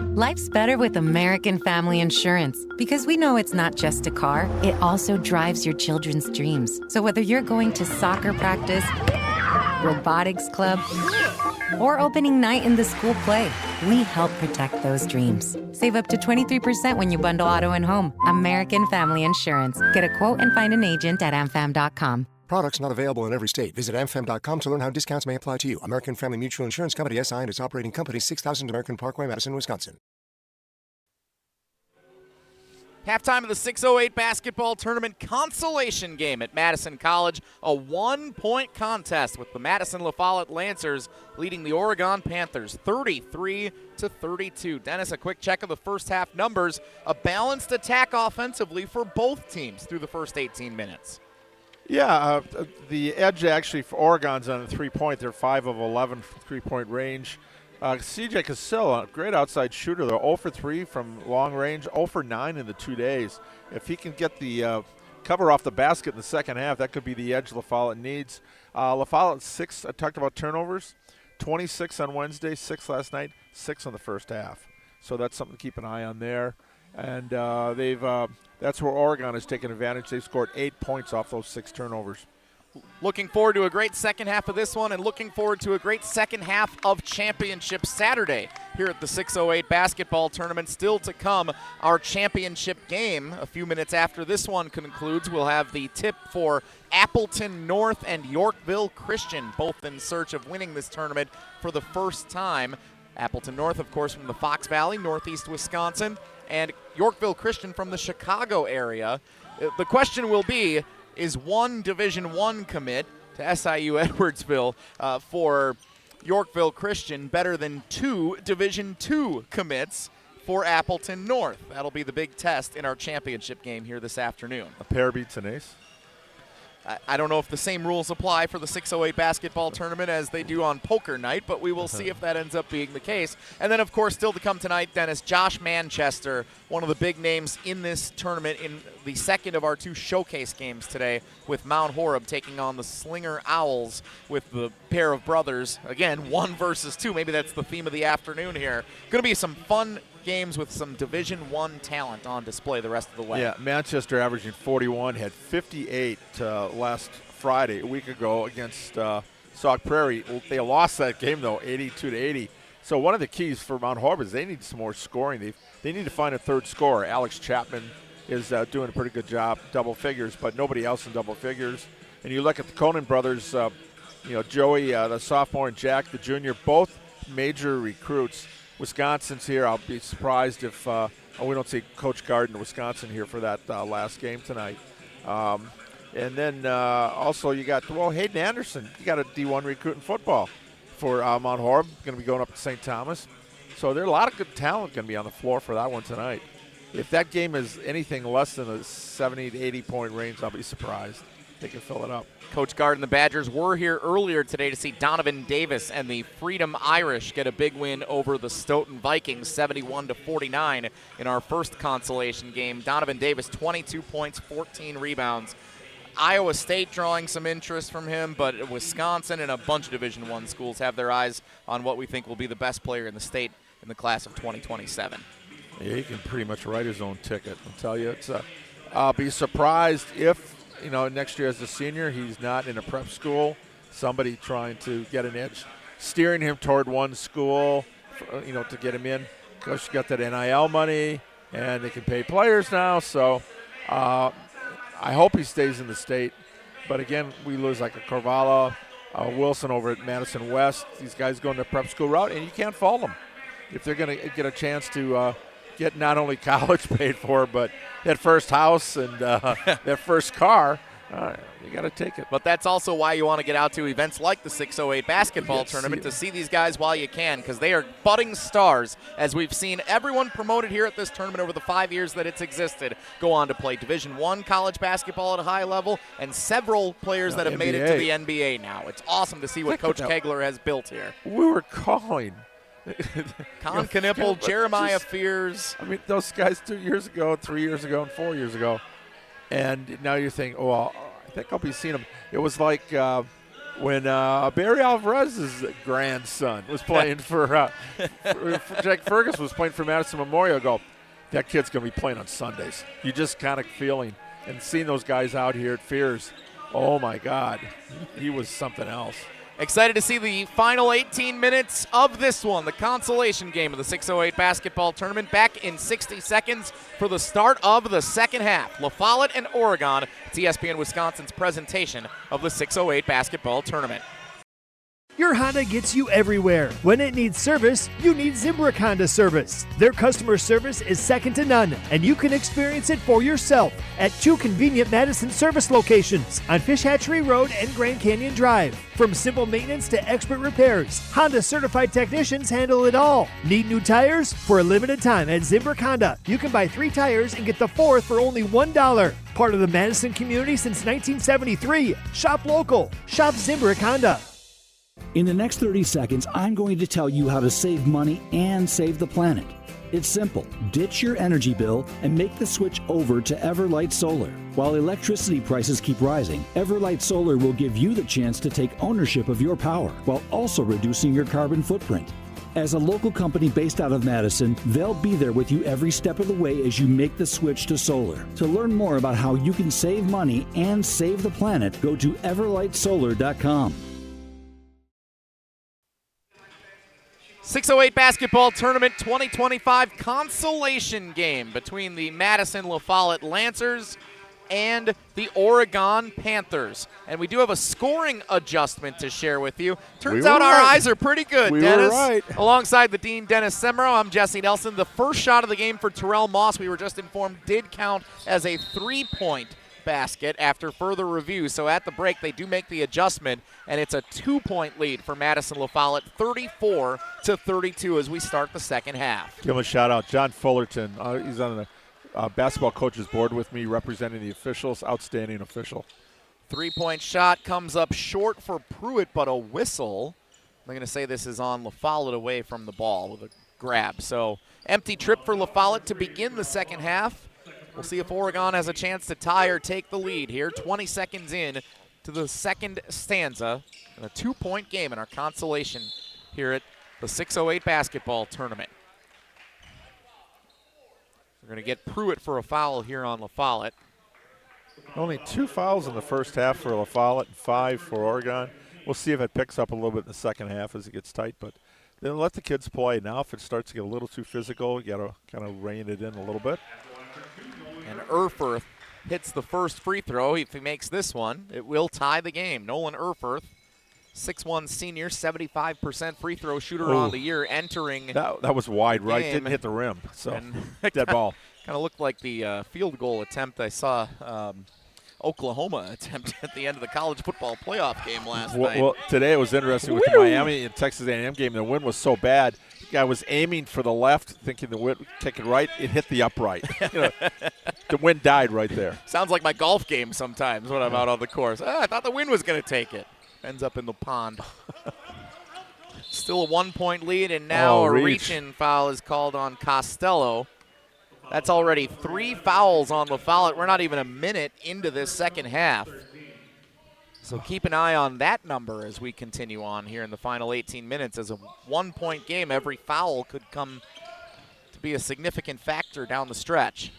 Life's better with American Family Insurance because we know it's not just a car, it also drives your children's dreams. So whether you're going to soccer practice, robotics club, or opening night in the school play, we help protect those dreams. Save up to 23% when you bundle auto and home. American Family Insurance. Get a quote and find an agent at amfam.com. Products not available in every state. Visit amfam.com to learn how discounts may apply to you. American Family Mutual Insurance Company, SI, and its operating company, 6000 American Parkway, Madison, Wisconsin. Halftime of the 608 basketball tournament consolation game at Madison College. A 1-point contest with the Madison La Follette Lancers leading the Oregon Panthers 33-32. Dennis, a quick check of the first half numbers. A balanced attack offensively for both teams through the first 18 minutes. Yeah, the edge actually for Oregon's on the 3-point. They're 5 of 11 from three-point range. CJ Casillo, a great outside shooter. They're 0 for 3 from long range, 0 for 9 in the 2 days. If he can get the cover off the basket in the second half, that could be the edge La Follette needs. La Follette 6, I talked about turnovers, 26 on Wednesday, 6 last night, 6 on the first half. So that's something to keep an eye on there. And that's where Oregon has taken advantage. They've scored 8 points off those 6 turnovers. Looking forward to a great second half of this one, and looking forward to a great second half of Championship Saturday here at the 608 basketball tournament. Still to come, our championship game. A few minutes after this one concludes, we'll have the tip for Appleton North and Yorkville Christian, both in search of winning this tournament for the first time. Appleton North, of course, from the Fox Valley, northeast Wisconsin, and Yorkville Christian from the Chicago area. The question will be, is one Division I commit to SIU Edwardsville for Yorkville Christian better than 2 Division II commits for Appleton North? That'll be the big test in our championship game here this afternoon. A pair beats an ace. I don't know if the same rules apply for the 608 basketball tournament as they do on poker night, but we will see if that ends up being the case. And then, of course, still to come tonight, Dennis, Josh Manchester, one of the big names in this tournament in the second of our 2 showcase games today, with Mount Horeb taking on the Slinger Owls with the pair of brothers. Again, 1 versus 2. Maybe that's the theme of the afternoon here. Going to be some fun games with some Division I talent on display the rest of the way. Yeah, Manchester averaging 41, had 58 last Friday, a week ago, against Sauk Prairie. They lost that game, though, 82-80. So one of the keys for Mount Horeb is they need some more scoring. They need to find a third scorer. Alex Chapman is doing a pretty good job, double figures, but nobody else in double figures. And you look at the Conan brothers, Joey, the sophomore, and Jack, the junior, both major recruits. Wisconsin's here. I'll be surprised if we don't see Coach Garden, Wisconsin, here for that last game tonight. And then also you got, Hayden Anderson. You got a D1 recruit in football for Mount Horeb, going to be going up to St. Thomas. So there are a lot of good talent going to be on the floor for that one tonight. If that game is anything less than a 70 to 80 point range, I'll be surprised. They can fill it up. Coach Garden, the Badgers were here earlier today to see Donovan Davis and the Freedom Irish get a big win over the Stoughton Vikings, 71-49 in our first consolation game. Donovan Davis, 22 points, 14 rebounds. Iowa State drawing some interest from him, but Wisconsin and a bunch of Division I schools have their eyes on what we think will be the best player in the state in the class of 2027. Yeah, he can pretty much write his own ticket. I'll tell you, I'll be surprised if, next year as a senior, he's not in a prep school, somebody trying to get an edge, steering him toward one school, to get him in. Because you got that NIL money, and they can pay players now, so I hope he stays in the state. But again, we lose like a Carvalho, Wilson over at Madison West. These guys going the prep school route, and you can't fault them if they're going to get a chance to get not only college paid for, but that first house and that first car. You got to take it. But that's also why you want to get out to events like the 608 basketball tournament to see these guys while you can, because they are budding stars, as we've seen everyone promoted here at this tournament over the 5 years that it's existed go on to play Division I college basketball at a high level, and several players that have NBA. made it to the NBA now. It's awesome to see what Coach Kegler has built here. We were calling Con Knippel, Jeremiah Fears. I mean, those guys 2 years ago, 3 years ago, and 4 years ago. And now you're thinking, I think I'll be seeing him. It was like when Barry Alvarez's grandson was playing for Jack Fergus was playing for Madison Memorial. Ago, that kid's going to be playing on Sundays. You just kind of feeling and seeing those guys out here at Fears. Oh, my God. He was something else. Excited to see the final 18 minutes of this one, the consolation game of the 608 basketball tournament, back in 60 seconds for the start of the second half. La Follette and Oregon, it's ESPN Wisconsin's presentation of the 608 basketball tournament. Your Honda gets you everywhere. When it needs service, you need Zimbrick Honda service. Their customer service is second to none, and you can experience it for yourself at 2 convenient Madison service locations on Fish Hatchery Road and Grand Canyon Drive. From simple maintenance to expert repairs, Honda certified technicians handle it all. Need new tires? For a limited time at Zimbrick Honda, you can buy 3 tires and get the 4th for only $1. Part of the Madison community since 1973. Shop local. Shop Zimbrick Honda. In the next 30 seconds, I'm going to tell you how to save money and save the planet. It's simple. Ditch your energy bill and make the switch over to Everlight Solar. While electricity prices keep rising, Everlight Solar will give you the chance to take ownership of your power while also reducing your carbon footprint. As a local company based out of Madison, they'll be there with you every step of the way as you make the switch to solar. To learn more about how you can save money and save the planet, go to everlightsolar.com. 608 basketball tournament 2025 consolation game between the Madison La Follette Lancers and the Oregon Panthers. And we do have a scoring adjustment to share with you. Turns out our eyes are pretty good, Dennis. We were right. Alongside the Dean Dennis Semero, I'm Jesse Nelson. The first shot of the game for Terrell Moss, we were just informed, did count as a three-point basket after further review. So at the break, they do make the adjustment, and it's a 2-point lead for Madison La Follette, 34-32 as we start the second half. Give him a shout out. John Fullerton, he's on the basketball coaches board with me representing the officials. Outstanding official. 3-point shot comes up short for Pruitt, but a whistle. I'm going to say this is on La Follette away from the ball with a grab. So empty trip for La Follette to begin the second half. We'll see if Oregon has a chance to tie or take the lead here. 20 seconds in to the second stanza. And a 2-point game in our consolation here at the 608 basketball tournament. We're going to get Pruitt for a foul here on La Follette. Only 2 fouls in the first half for La Follette and 5 for Oregon. We'll see if it picks up a little bit in the second half as it gets tight, but then let the kids play. Now if it starts to get a little too physical, you got to kind of rein it in a little bit. And Erfurth hits the first free throw. If he makes this one, it will tie the game. Nolan Erfurth, 6'1" senior, 75% free throw shooter on the year, entering. That was wide right, didn't hit the rim. So dead ball. Kind of looked like the field goal attempt I saw Oklahoma attempt at the end of the college football playoff game last night. Well, today it was interesting with the Miami and Texas A&M game. The wind was so bad. The guy was aiming for the left, thinking the wind kicking right. It hit the upright. The wind died right there. Sounds like my golf game sometimes when I'm out on the course. I thought the wind was going to take it. Ends up in the pond. Still a 1-point lead, and now a reach-in foul is called on Costello. That's already 3 fouls on La Follette. We're not even a minute into this second half. So keep an eye on that number as we continue on here in the final 18 minutes. As a 1-point game, every foul could come to be a significant factor down the stretch.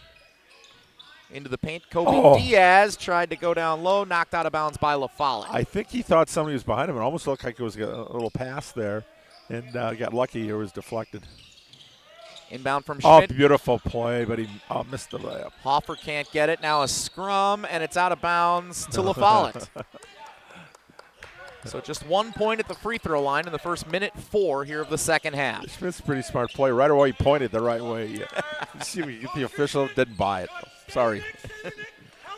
Into the paint, Kobe Diaz tried to go down low, knocked out of bounds by La Follette. I think he thought somebody was behind him. It almost looked like it was a little pass there, and got lucky. It was deflected. Inbound from Schmidt. Oh, beautiful play, but he missed the layup. Hoffer can't get it. Now a scrum, and it's out of bounds to La Follette. So just 1 point at the free throw line in the first minute 4 here of the second half. Schmidt's a pretty smart play. Right away, he pointed the right way. You see, the official didn't buy it. Sorry.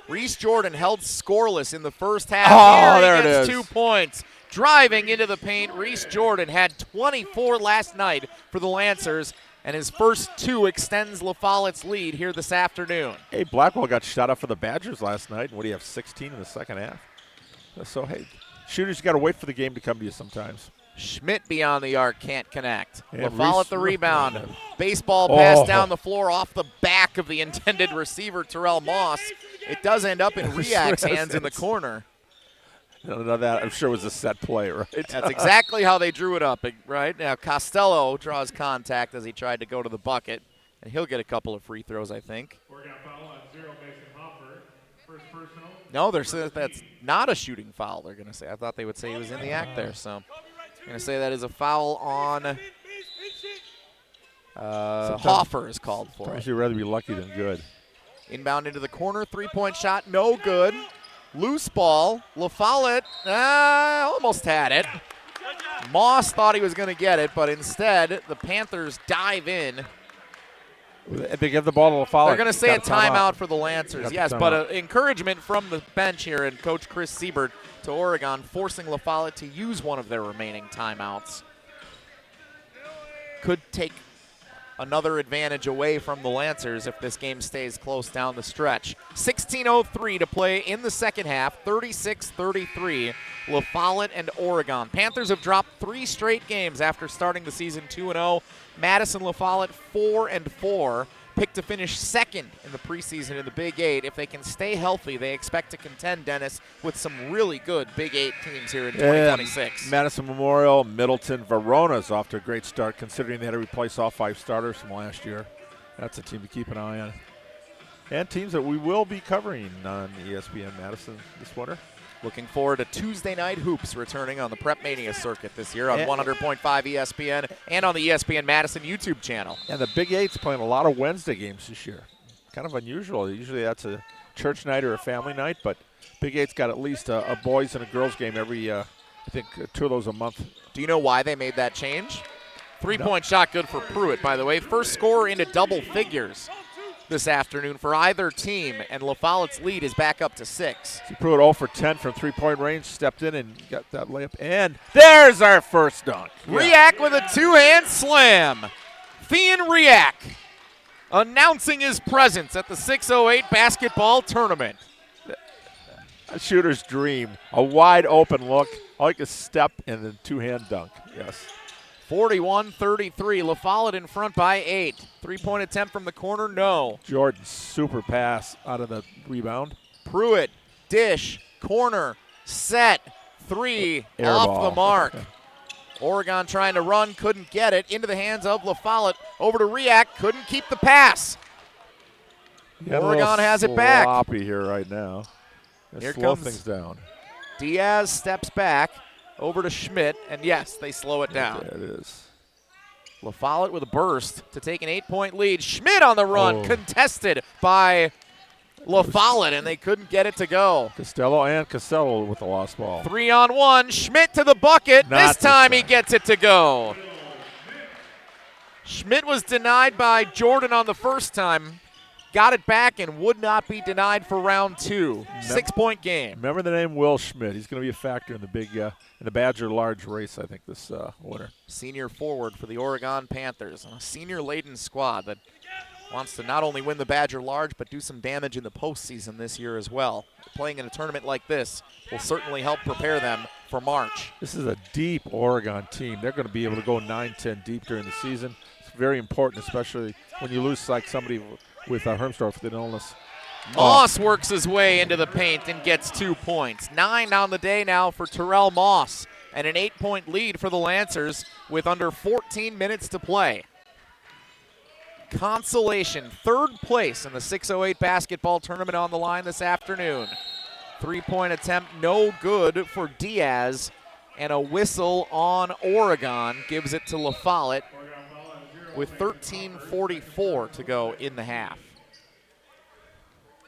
Reese Jordan held scoreless in the first half. Oh, there it is. 2 points. Driving into the paint, Reese Jordan had 24 last night for the Lancers, and his first 2 extends La Follette's lead here this afternoon. Hey, Blackwell got shot up for the Badgers last night. And what do you have, 16 in the second half? So, hey, shooters, you got to wait for the game to come to you sometimes. Schmidt beyond the arc can't connect. And La Follette the rebound. Baseball pass down the floor off the back of the intended receiver, Terrell Moss. It does end up in Riak's hands in the corner. No, that I'm sure was a set play, right? That's exactly how they drew it up, right? Now Costello draws contact as he tried to go to the bucket, and he'll get a couple of free throws, I think. No, that's not a shooting foul, they're going to say. I thought they would say he was in the act there, so I'm going to say that is a foul on Hoffer is called for it. Sometimes you'd rather be lucky than good. Inbound into the corner, 3-point shot, no good. Loose ball, La Follette almost had it. Moss thought he was going to get it, but instead the Panthers dive in. They give the ball to La Follette. They're going to say a timeout for the Lancers, yes, but encouragement from the bench here and Coach Chris Siebert to Oregon, forcing La Follette to use one of their remaining timeouts. Could take another advantage away from the Lancers if this game stays close down the stretch. 16:03 to play in the second half, 36-33, La Follette and Oregon. Panthers have dropped 3 straight games after starting the season 2-0. Madison La Follette 4-4. Picked to finish second in the preseason in the Big 8. If they can stay healthy, they expect to contend, Dennis, with some really good Big 8 teams here in 2026. Madison Memorial, Middleton, Verona's off to a great start considering they had to replace all 5 starters from last year. That's a team to keep an eye on. And teams that we will be covering on ESPN Madison this winter. Looking forward to Tuesday Night Hoops returning on the Prep Mania circuit this year on 100.5 ESPN and on the ESPN Madison YouTube channel. And the Big 8's playing a lot of Wednesday games this year. Kind of unusual. Usually that's a church night or a family night, but Big 8's got at least a boys and a girls game every, I think, 2 of those a month. Do you know why they made that change? 3-point shot good for Pruitt, by the way. First scorer into double figures this afternoon for either team, and La Follette's lead is back up to 6. Pruitt 0 for 10 from 3-point range, stepped in and got that layup, and there's our first dunk. Riak with a 2-hand slam. Thean Riak announcing his presence at the 608 basketball tournament. A shooter's dream, a wide open look, like a step and then 2-hand dunk, yes. 41-33, La Follette in front by 8. 3-point attempt from the corner, no. Jordan's super pass out of the rebound. Pruitt, dish, corner, set, 3, Air off ball. the mark. Oregon trying to run, couldn't get it. Into the hands of La Follette, over to Riak, couldn't keep the pass. Oregon has it back. Sloppy here right now. Here slow comes things down. Diaz steps back. Over to Schmidt, and yes, they slow it down. There it is. La Follette with a burst to take an 8-point lead. Schmidt on the run, contested by La Follette, and they couldn't get it to go. Costello and Casello with the lost ball. 3-on-1, Schmidt to the bucket. This time he gets it to go. Schmidt was denied by Jordan on the first time. Got it back and would not be denied for round 2. 6-point game. Remember the name Will Schmidt. He's going to be a factor in the big, in the Badger large race, I think, this winter. Senior forward for the Oregon Panthers. A senior-laden squad that wants to not only win the Badger large, but do some damage in the postseason this year as well. Playing in a tournament like this will certainly help prepare them for March. This is a deep Oregon team. They're going to be able to go 9-10 deep during the season. It's very important, especially when you lose like somebody with Hermsdorf with an illness. Moss works his way into the paint and gets 2 points. 9 on the day now for Terrell Moss, and an 8-point lead for the Lancers with under 14 minutes to play. Consolation, 3rd place in the 608 basketball tournament on the line this afternoon. 3-point attempt, no good for Diaz, and a whistle on Oregon gives it to La Follette with 13:44 to go in the half.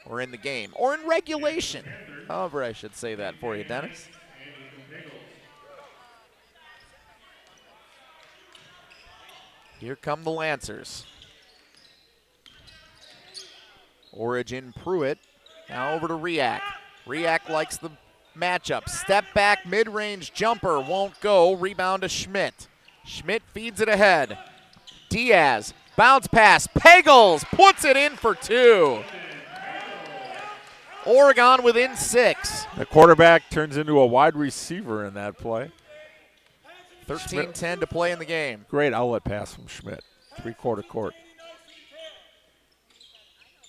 Or in the game. Or in regulation. However I should say that for you, Dennis. Here come the Lancers. Origin Pruitt. Now over to Riak. Riak likes the matchup. Step back, mid-range jumper. Won't go. Rebound to Schmidt. Schmidt feeds it ahead. Diaz, bounce pass, Pagels puts it in for 2. Oregon within 6. The quarterback turns into a wide receiver in that play. 13-10 to play in the game. Great outlet pass from Schmidt, 3-quarter court.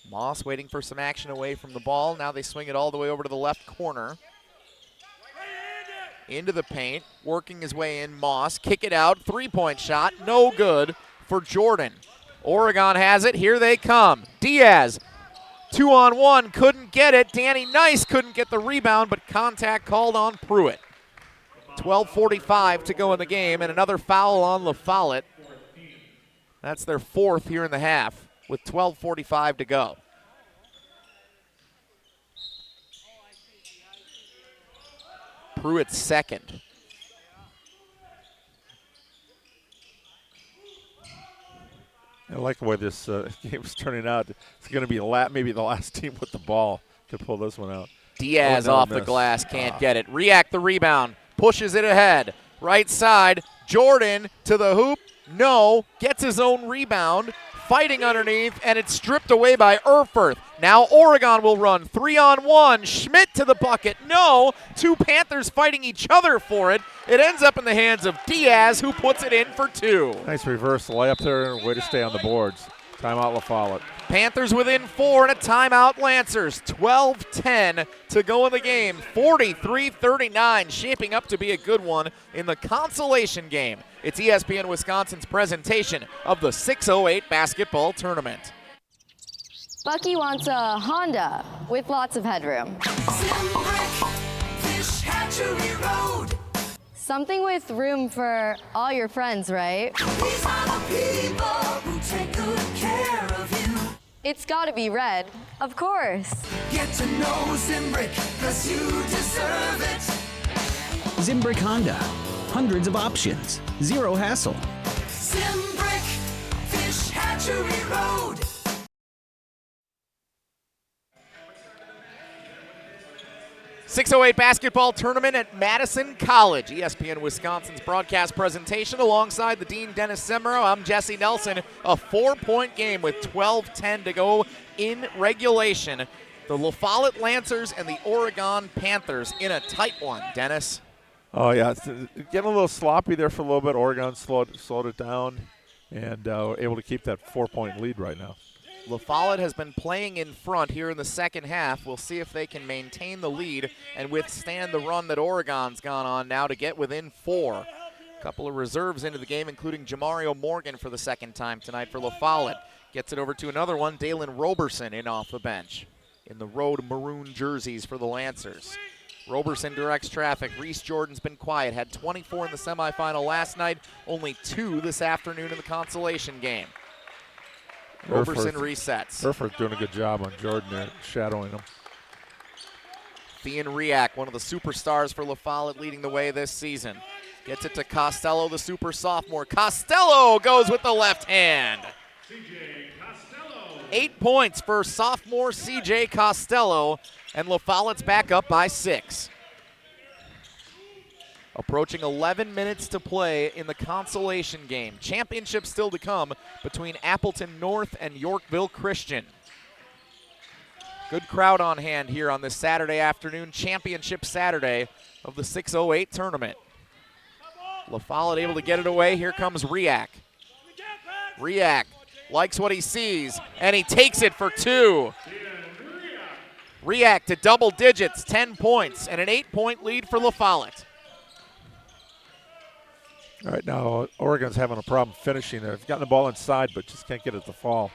Moss waiting for some action away from the ball. Now they swing it all the way over to the left corner. Into the paint, working his way in, Moss, kick it out, 3-point shot, no good for Jordan. Oregon has it, here they come. Diaz, 2-on-1, couldn't get it. Danny Nice couldn't get the rebound, but contact called on Pruitt. 12:45 to go in the game, and another foul on La Follette. That's their 4th here in the half, with 12:45 to go. Pruitt's 2nd. I like the way this game's turning out. It's going to be maybe the last team with the ball to pull this one out. Diaz off the glass, can't get it. Riak the rebound, pushes it ahead. Right side, Jordan to the hoop. No. Gets his own rebound. Fighting underneath, and it's stripped away by Erfurth. Now Oregon will run 3-on-1. Schmidt to the bucket. No. Two Panthers fighting each other for it. It ends up in the hands of Diaz, who puts it in for 2. Nice reverse layup there. Way to stay on the boards. Timeout La Follette. Panthers within 4 and a timeout Lancers. 12-10 to go in the game. 43-39, shaping up to be a good one in the consolation game. It's ESPN Wisconsin's presentation of the 608 basketball tournament. Bucky wants a Honda with lots of headroom. Fish Hatchery Road. Something with room for all your friends, right? These are the people who take good care of you. It's gotta be red, of course. Get to know Zimbrick, cause you deserve it. Zimbrick Honda. Hundreds of options. Zero hassle. Zimbrick, Fish Hatchery Road. .608 basketball tournament at Madison College. ESPN Wisconsin's broadcast presentation alongside the Dean Dennis Semero. I'm Jesse Nelson. A 4-point game with 12:10 to go in regulation. The La Follette Lancers and the Oregon Panthers in a tight one. Dennis? Oh, yeah. It's getting a little sloppy there for a little bit. Oregon slowed it down and able to keep that 4-point lead right now. La Follette has been playing in front here in the second half. We'll see if they can maintain the lead and withstand the run that Oregon's gone on now to get within 4. A couple of reserves into the game, including Jamario Morgan for the second time tonight for La Follette. Gets it over to another one, Dalen Roberson in off the bench in the road maroon jerseys for the Lancers. Roberson directs traffic. Reese Jordan's been quiet, had 24 in the semifinal last night, only 2 this afternoon in the consolation game. Roberson resets. Erfurth doing a good job on Jordan there, shadowing him. Thean Riak, one of the superstars for La Follette, leading the way this season. Gets it to Costello, the super sophomore. Costello goes with the left hand. 8 points for sophomore C.J. Costello, and La Follette's back up by 6. Approaching 11 minutes to play in the consolation game. Championship still to come between Appleton North and Yorkville Christian. Good crowd on hand here on this Saturday afternoon, championship Saturday of the 608 tournament. La Follette able to get it away. Here comes Riak. Riak likes what he sees, and he takes it for 2. Riak to double digits, 10 points, and an 8-point lead for La Follette. All right, now Oregon's having a problem finishing there. They've gotten the ball inside, but just can't get it to fall.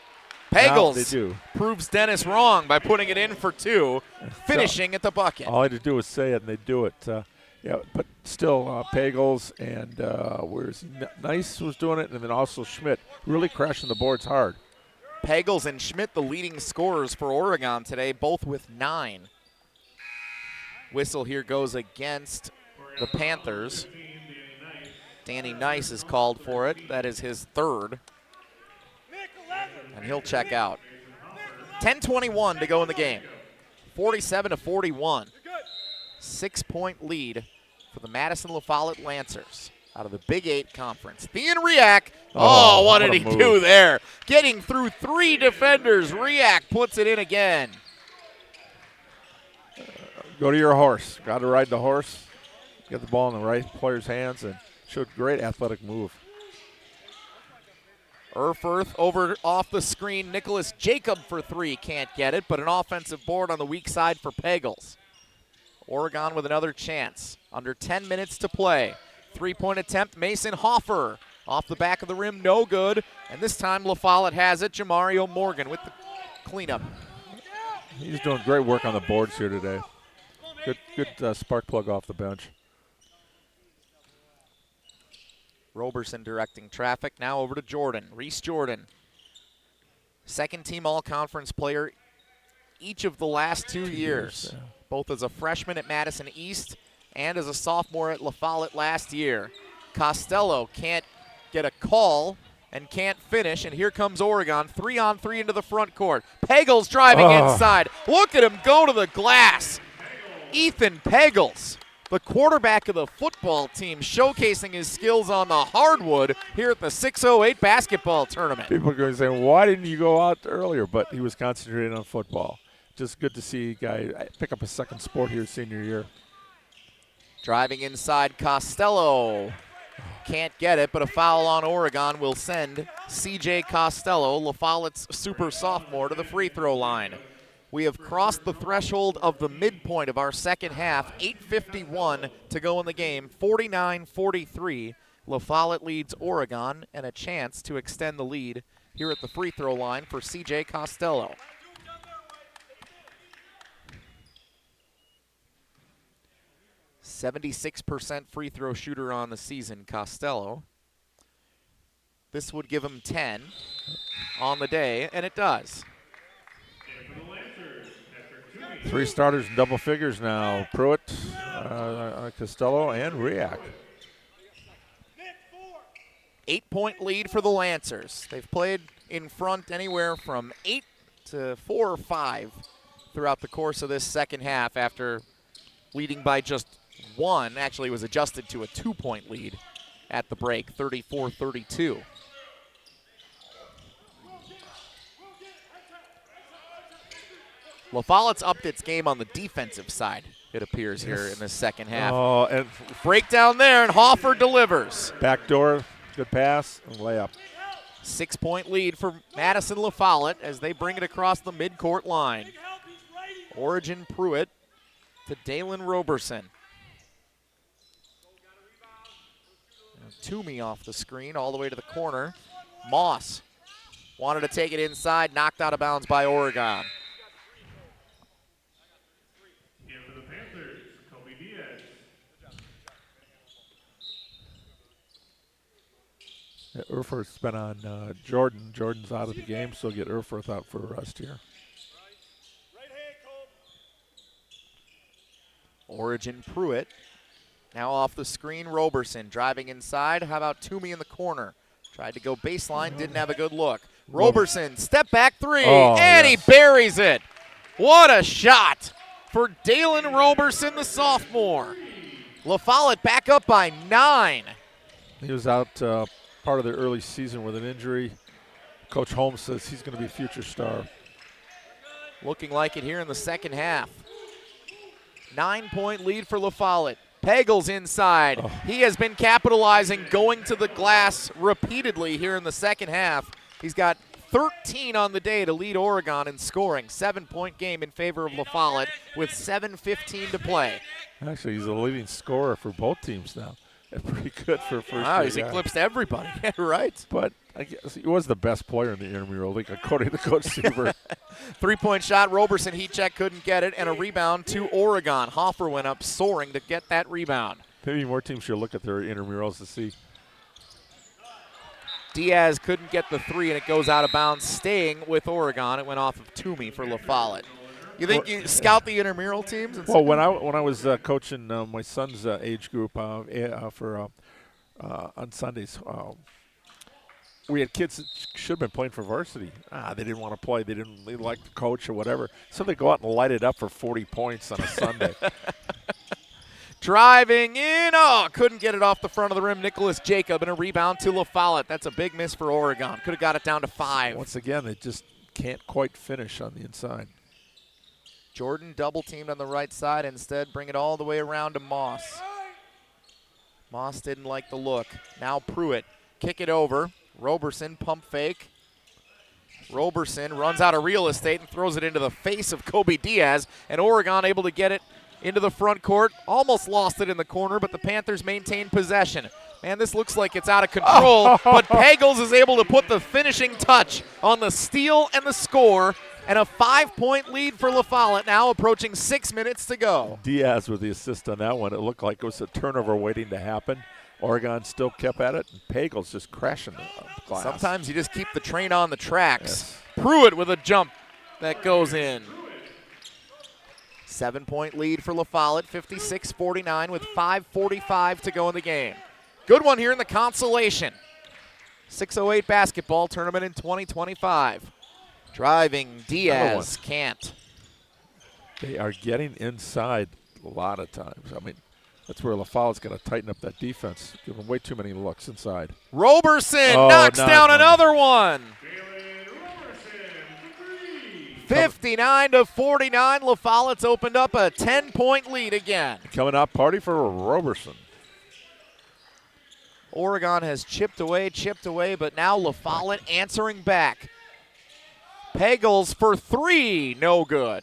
Pagels proves Dennis wrong by putting it in for 2, finishing at the bucket. All I had to do was say it, and they do it. Yeah, but still, Pagels and Nice was doing it, and then also Schmidt really crashing the boards hard. Pagels and Schmidt, the leading scorers for Oregon today, both with 9. Whistle here goes against the Panthers. Danny Nice is called for it. That is his 3rd. And he'll check out. 10:21 to go in the game. 47-41. 6-point lead for the Madison La Follette Lancers out of the Big 8 Conference. Thean Riak. Oh, what did he do there? Getting through 3 defenders. Riak puts it in again. Go to your horse. Got to ride the horse. Get the ball in the right player's hands and showed great athletic move. Erfurth over off the screen. Nicholas Jacob for 3. Can't get it, but an offensive board on the weak side for Pagels. Oregon with another chance. Under 10 minutes to play. 3-point attempt, Mason Hoffer. Off the back of the rim, no good. And this time La Follette has it. Jamario Morgan with the cleanup. He's doing great work on the boards here today. Good spark plug off the bench. Roberson directing traffic. Now over to Jordan. Reese Jordan. Second team all-conference player each of the last 2 years. Both as a freshman at Madison East and as a sophomore at La Follette last year. Costello can't get a call and can't finish, and here comes Oregon. 3-on-3 into the front court. Pagels driving inside. Look at him go to the glass. Ethan Pagels the quarterback of the football team, showcasing his skills on the hardwood here at the 608 basketball tournament. People are going to say, why didn't you go out earlier? But he was concentrating on football. Just good to see a guy pick up a second sport here senior year. Driving inside, Costello. Can't get it, but a foul on Oregon will send C.J. Costello, La Follette's super sophomore, to the free throw line. We have crossed the threshold of the midpoint of our second half. 8:51 to go in the game. 49-43. La Follette leads Oregon, and a chance to extend the lead here at the free throw line for C.J. Costello. .76% free throw shooter on the season, Costello. This would give him 10 on the day, and it does. 3 starters in double figures now. Pruitt, Costello, and Riak. 8-point lead for the Lancers. They've played in front anywhere from 8 to 4 or 5 throughout the course of this second half after leading by just 1. Actually, it was adjusted to a 2-point lead at the break, 34-32. La Follette's upped its game on the defensive side, it appears, here in the second half. Oh, and breakdown there, and Hoffer delivers. Backdoor, good pass, and layup. 6-point lead for Madison La Follette as they bring it across the midcourt line. Origin Pruitt to Dalen Roberson. Toomey off the screen all the way to the corner. Moss wanted to take it inside, knocked out of bounds by Oregon. Yeah, Erfurth's been on Jordan. Jordan's out of the game, so get Erfurth out for a rest here. Origin Pruitt. Now off the screen, Roberson driving inside. How about Toomey in the corner? Tried to go baseline, didn't have a good look. Roberson, step back 3, and he buries it. What a shot for Dalen Roberson, the sophomore. La Follette back up by 9. He was out part of the early season with an injury. Coach Holmes says he's going to be a future star. Looking like it here in the second half. 9-point lead for La Follette. Pagels inside. He has been capitalizing, going to the glass repeatedly here in the second half. He's got 13 on the day to lead Oregon in scoring. 7-point game in favor of La Follette with 7:15 to play. Actually, he's a leading scorer for both teams now. Pretty good for a first. Wow, he's eclipsed everybody. Right. But I guess he was the best player in the intramural league, according to Coach Seaver. 3-point shot, Roberson, heat check, couldn't get it, and a rebound to Oregon. Hoffer went up soaring to get that rebound. Maybe more teams should look at their intramurals to see. Diaz couldn't get the 3, and it goes out of bounds, staying with Oregon. It went off of Toomey for La Follette. You think you scout the intramural teams? Well, when I was coaching my son's age group on Sundays, we had kids that should have been playing for varsity. They didn't want to play. They didn't like the coach or whatever. So they go out and light it up for 40 points on a Sunday. Driving in. Couldn't get it off the front of the rim. Nicholas Jacob, and a rebound to La Follette. That's a big miss for Oregon. Could have got it down to 5. Once again, they just can't quite finish on the inside. Jordan double-teamed on the right side. Instead, bring it all the way around to Moss. Moss didn't like the look. Now Pruitt. Kick it over. Roberson, pump fake. Roberson runs out of real estate and throws it into the face of Kobe Diaz. And Oregon able to get it into the front court. Almost lost it in the corner, but the Panthers maintain possession. Man, this looks like it's out of control, but Pagels is able to put the finishing touch on the steal and the score, and a 5-point lead for La Follette now, approaching 6 minutes to go. Diaz with the assist on that one. It looked like it was a turnover waiting to happen. Oregon still kept at it, and Pagels just crashing the glass. Sometimes you just keep the train on the tracks. Yes. Pruitt with a jump that goes in. 7-point lead for La Follette, 56-49 with 5:45 to go in the game. Good one here in the consolation. 608 basketball tournament in 2025. Driving, Diaz can't. They are getting inside a lot of times. I mean, That's where LaFollette's got to tighten up that defense. Giving way too many looks inside. Roberson knocks down another one. 59-49. LaFollette's opened up a 10-point lead again. Coming out party for Roberson. Oregon has chipped away, but now LaFollette answering back. Pagels for three, no good.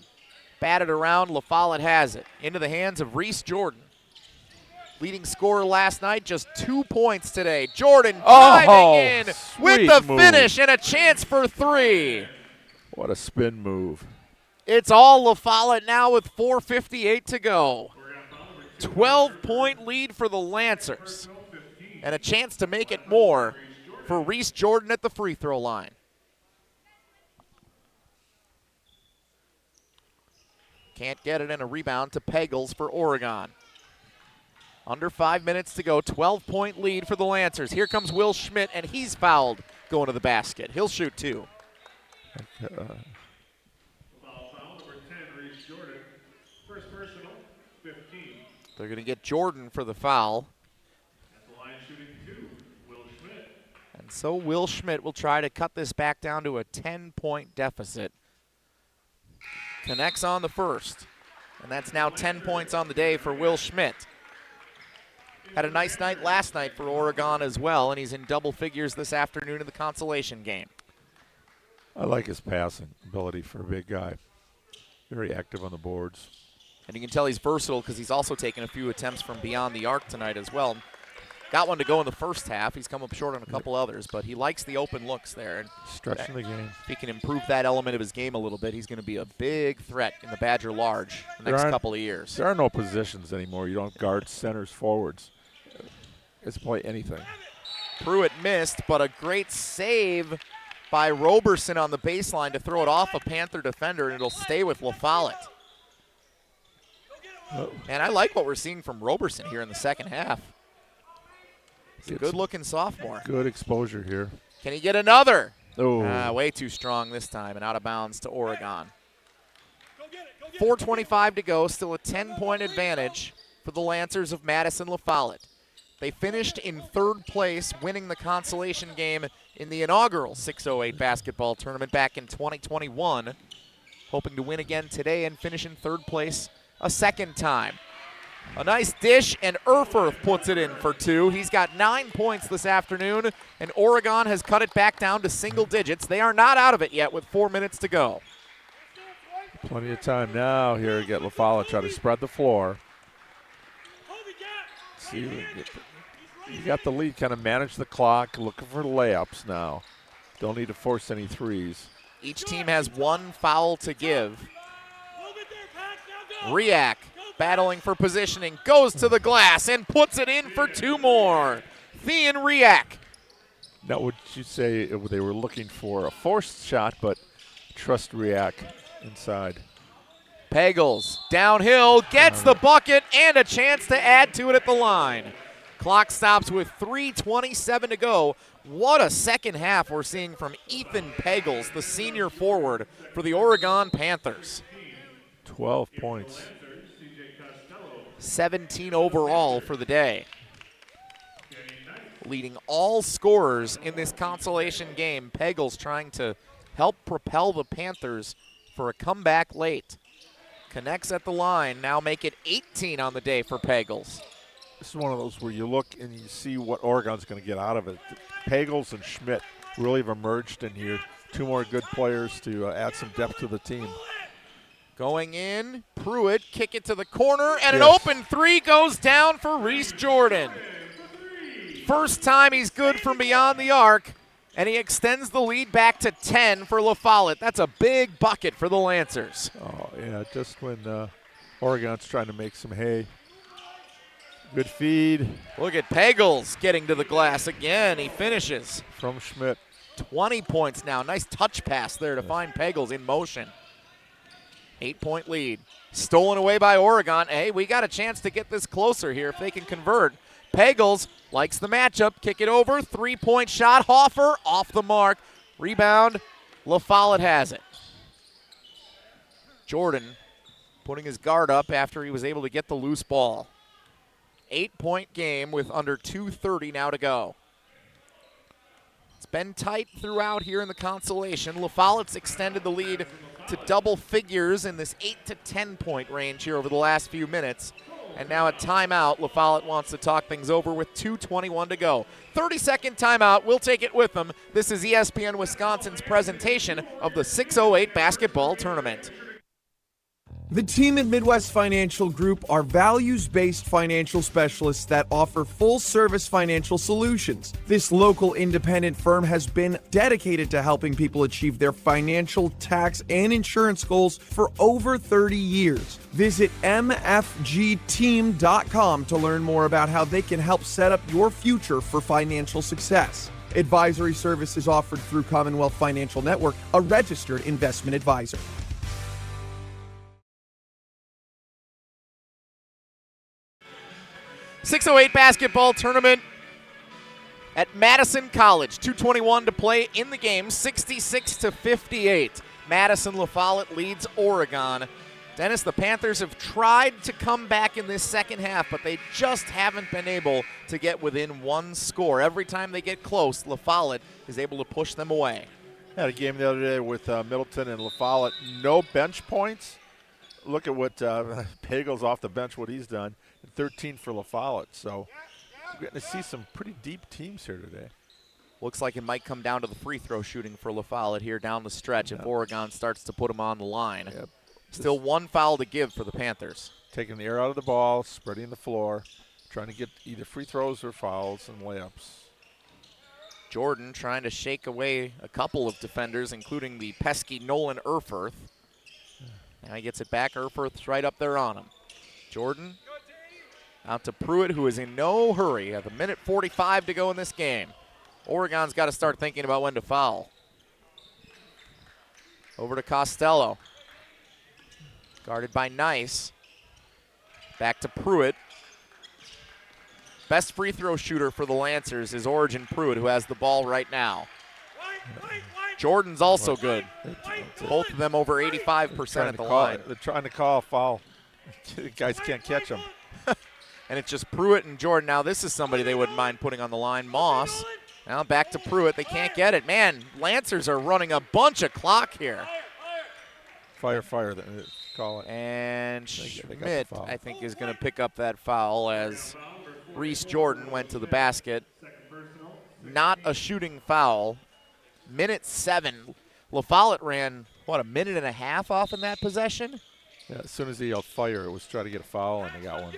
Batted around, LaFollette has it. Into the hands of Reese Jordan. Leading scorer last night, just 2 points today. Jordan driving in with the finish and a chance for three. What a spin move. It's all LaFollette now with 4:58 to go. 12-point lead for the Lancers. And a chance to make it more for Reese Jordan at the free throw line. Can't get it, in a rebound to Pagels for Oregon. Under 5 minutes to go, 12-point lead for the Lancers. Here comes Will Schmidt, and he's fouled going to the basket. He'll shoot two. They're going to get Jordan for the foul. And so Will Schmidt will try to cut this back down to a 10-point deficit. Connects on the first. And that's now 10 points on the day for Will Schmidt. Had a nice night last night for Oregon as well, and he's in double figures this afternoon in the consolation game. I like his passing ability for a big guy. Very active on the boards. And you can tell he's versatile because he's also taken a few attempts from beyond the arc tonight as well. Got one to go in the first half. He's come up short on a couple others, but he likes the open looks there. And stretching the game. If he can improve that element of his game a little bit, he's going to be a big threat in the Badger Large the next couple of years. There are no positions anymore. You don't guard centers, forwards. It's play anything. Pruitt missed, but a great save by Roberson on the baseline to throw it off a Panther defender, and it'll stay with LaFollette. And I like what we're seeing from Roberson here in the second half. He's a good-looking sophomore. Good exposure here. Can he get another? Oh. Way too strong this time and out of bounds to Oregon. 4:25 to go, still a 10-point advantage for the Lancers of Madison LaFollette. They finished in third place, winning the consolation game in the inaugural 608 basketball tournament back in 2021. Hoping to win again today and finish in third place a second time. A nice dish, and Erfurth puts it in for two. He's got 9 points this afternoon, and Oregon has cut it back down to single digits. They are not out of it yet with 4 minutes to go. Plenty of time now here to get LaFollette, try to spread the floor. See, you got the lead, kind of manage the clock, looking for layups now. Don't need to force any threes. Each team has one foul to give. Riak, battling for positioning, goes to the glass and puts it in for two more. Thean Riak. Now, would you say they were looking for a forced shot, but trust Riak inside? Pagels downhill, gets the bucket and a chance to add to it at the line. Clock stops with 3:27 to go. What a second half we're seeing from Ethan Pagels, the senior forward for the Oregon Panthers. 12 points. 17 overall for the day. Leading all scorers in this consolation game. Pagels trying to help propel the Panthers for a comeback late. Connects at the line, now make it 18 on the day for Pagels. This is one of those where you look and you see what Oregon's going to get out of it. Pagels and Schmidt really have emerged in here. Two more good players to add some depth to the team. Going in, Pruitt, kick it to the corner, and an open three goes down for Reese Jordan. First time he's good from beyond the arc, and he extends the lead back to 10 for LaFollette. That's a big bucket for the Lancers. Oh, yeah, just when Oregon's trying to make some hay. Good feed. Look at Pagels getting to the glass again. He finishes. From Schmidt. 20 points now. Nice touch pass there to find Pagels in motion. 8-point lead. Stolen away by Oregon. Hey, we got a chance to get this closer here if they can convert. Pagels likes the matchup. Kick it over. 3-point shot. Hoffer off the mark. Rebound. LaFollette has it. Jordan putting his guard up after he was able to get the loose ball. 8-point game with under 2:30 now to go. It's been tight throughout here in the consolation. La Follette's extended the lead to double figures in this 8 to 10-point range here over the last few minutes. And now a timeout. La Follette wants to talk things over with 2:21 to go. 30-second timeout. We'll take it with them. This is ESPN Wisconsin's presentation of the 608 basketball tournament. The team at Midwest Financial Group are values-based financial specialists that offer full-service financial solutions. This local independent firm has been dedicated to helping people achieve their financial, tax, and insurance goals for over 30 years. Visit mfgteam.com to learn more about how they can help set up your future for financial success. Advisory services offered through Commonwealth Financial Network, a registered investment advisor. .608 basketball tournament at Madison College. 2:21 to play in the game, 66-58. Madison La Follette leads Oregon. Dennis, the Panthers have tried to come back in this second half, but they just haven't been able to get within one score. Every time they get close, La Follette is able to push them away. Had a game the other day with Middleton and La Follette. No bench points. Look at what Pagel's off the bench, what he's done. 13 for La Follette. So we're getting to see some pretty deep teams here today. Looks like it might come down to the free throw shooting for La Follette here down the stretch if Oregon starts to put them on the line. Yep. Still one foul to give for the Panthers. Taking the air out of the ball, spreading the floor, trying to get either free throws or fouls and layups. Jordan trying to shake away a couple of defenders, including the pesky Nolan Erfurth. Now he gets it back. Erfurth's right up there on him. Jordan out to Pruitt, who is in no hurry. At 1:45 to go in this game. Oregon's got to start thinking about when to foul. Over to Costello. Guarded by Nice. Back to Pruitt. Best free throw shooter for the Lancers is Origin Pruitt, who has the ball right now. Jordan's also good. Both of them over 85% at the line. They're trying to call a foul. The guys can't catch them. And it's just Pruitt and Jordan. Now this is somebody they wouldn't mind putting on the line. Moss. Now back to Pruitt. They can't get it. Man, Lancers are running a bunch of clock here. Fire. Call it. And Schmidt, I think, is going to pick up that foul as Reese Jordan went to the basket. Not a shooting foul. Minute 7. La Follette ran, a minute and a half off in that possession? Yeah, as soon as he yelled fire, it was trying to get a foul, and they got one.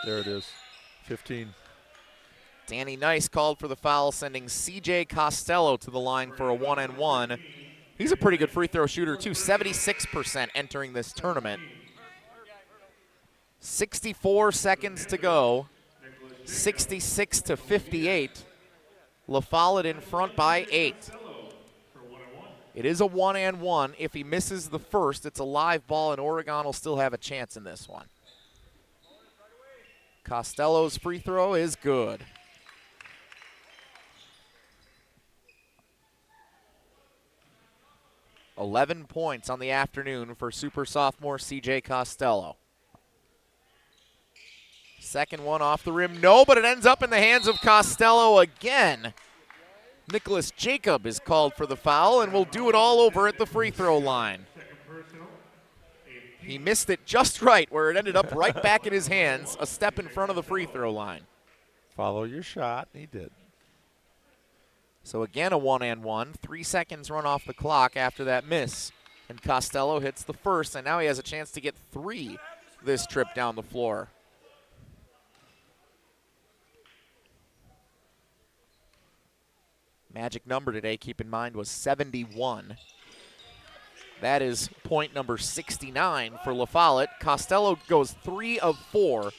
There it is, 15. Danny Nice called for the foul, sending C.J. Costello to the line for a 1-and-1. He's a pretty good free throw shooter, too, 76% entering this tournament. 64 seconds to go, 66-58. La Follette in front by 8. It is a 1-and-1. If he misses the first, it's a live ball, and Oregon will still have a chance in this one. Costello's free throw is good. .11 points on the afternoon for super sophomore C.J. Costello. Second one off the rim. No, but it ends up in the hands of Costello again. Nicholas Jacob is called for the foul and will do it all over at the free throw line. He missed it just right where it ended up right back in his hands, a step in front of the free throw line. Follow your shot. He did. So again, a 1-and-1. 3 seconds run off the clock after that miss. And Costello hits the first, and now he has a chance to get 3 this trip down the floor. Magic number today, keep in mind, was 71. That is point number 69 for La Follette. Costello goes 3 of 4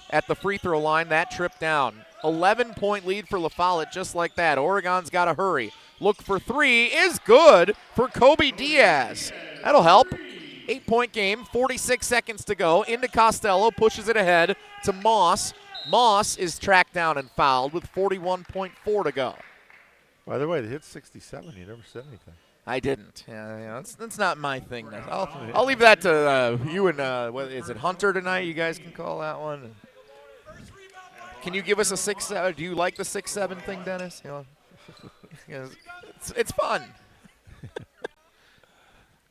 at the free throw line that trip down. 11-point lead for La Follette just like that. Oregon's got to hurry. Look for 3 is good for Kobe Diaz. That'll help. 8-point game, 46 seconds to go. Into Costello, pushes it ahead to Moss. Moss is tracked down and fouled with 41.4 to go. By the way, they hit 67. You never said anything. I didn't. That's not my thing. I'll leave that to you and, is it Hunter tonight? You guys can call that one. Can you give us a 6-7? Do you like the 6-7 thing, Dennis? It's fun.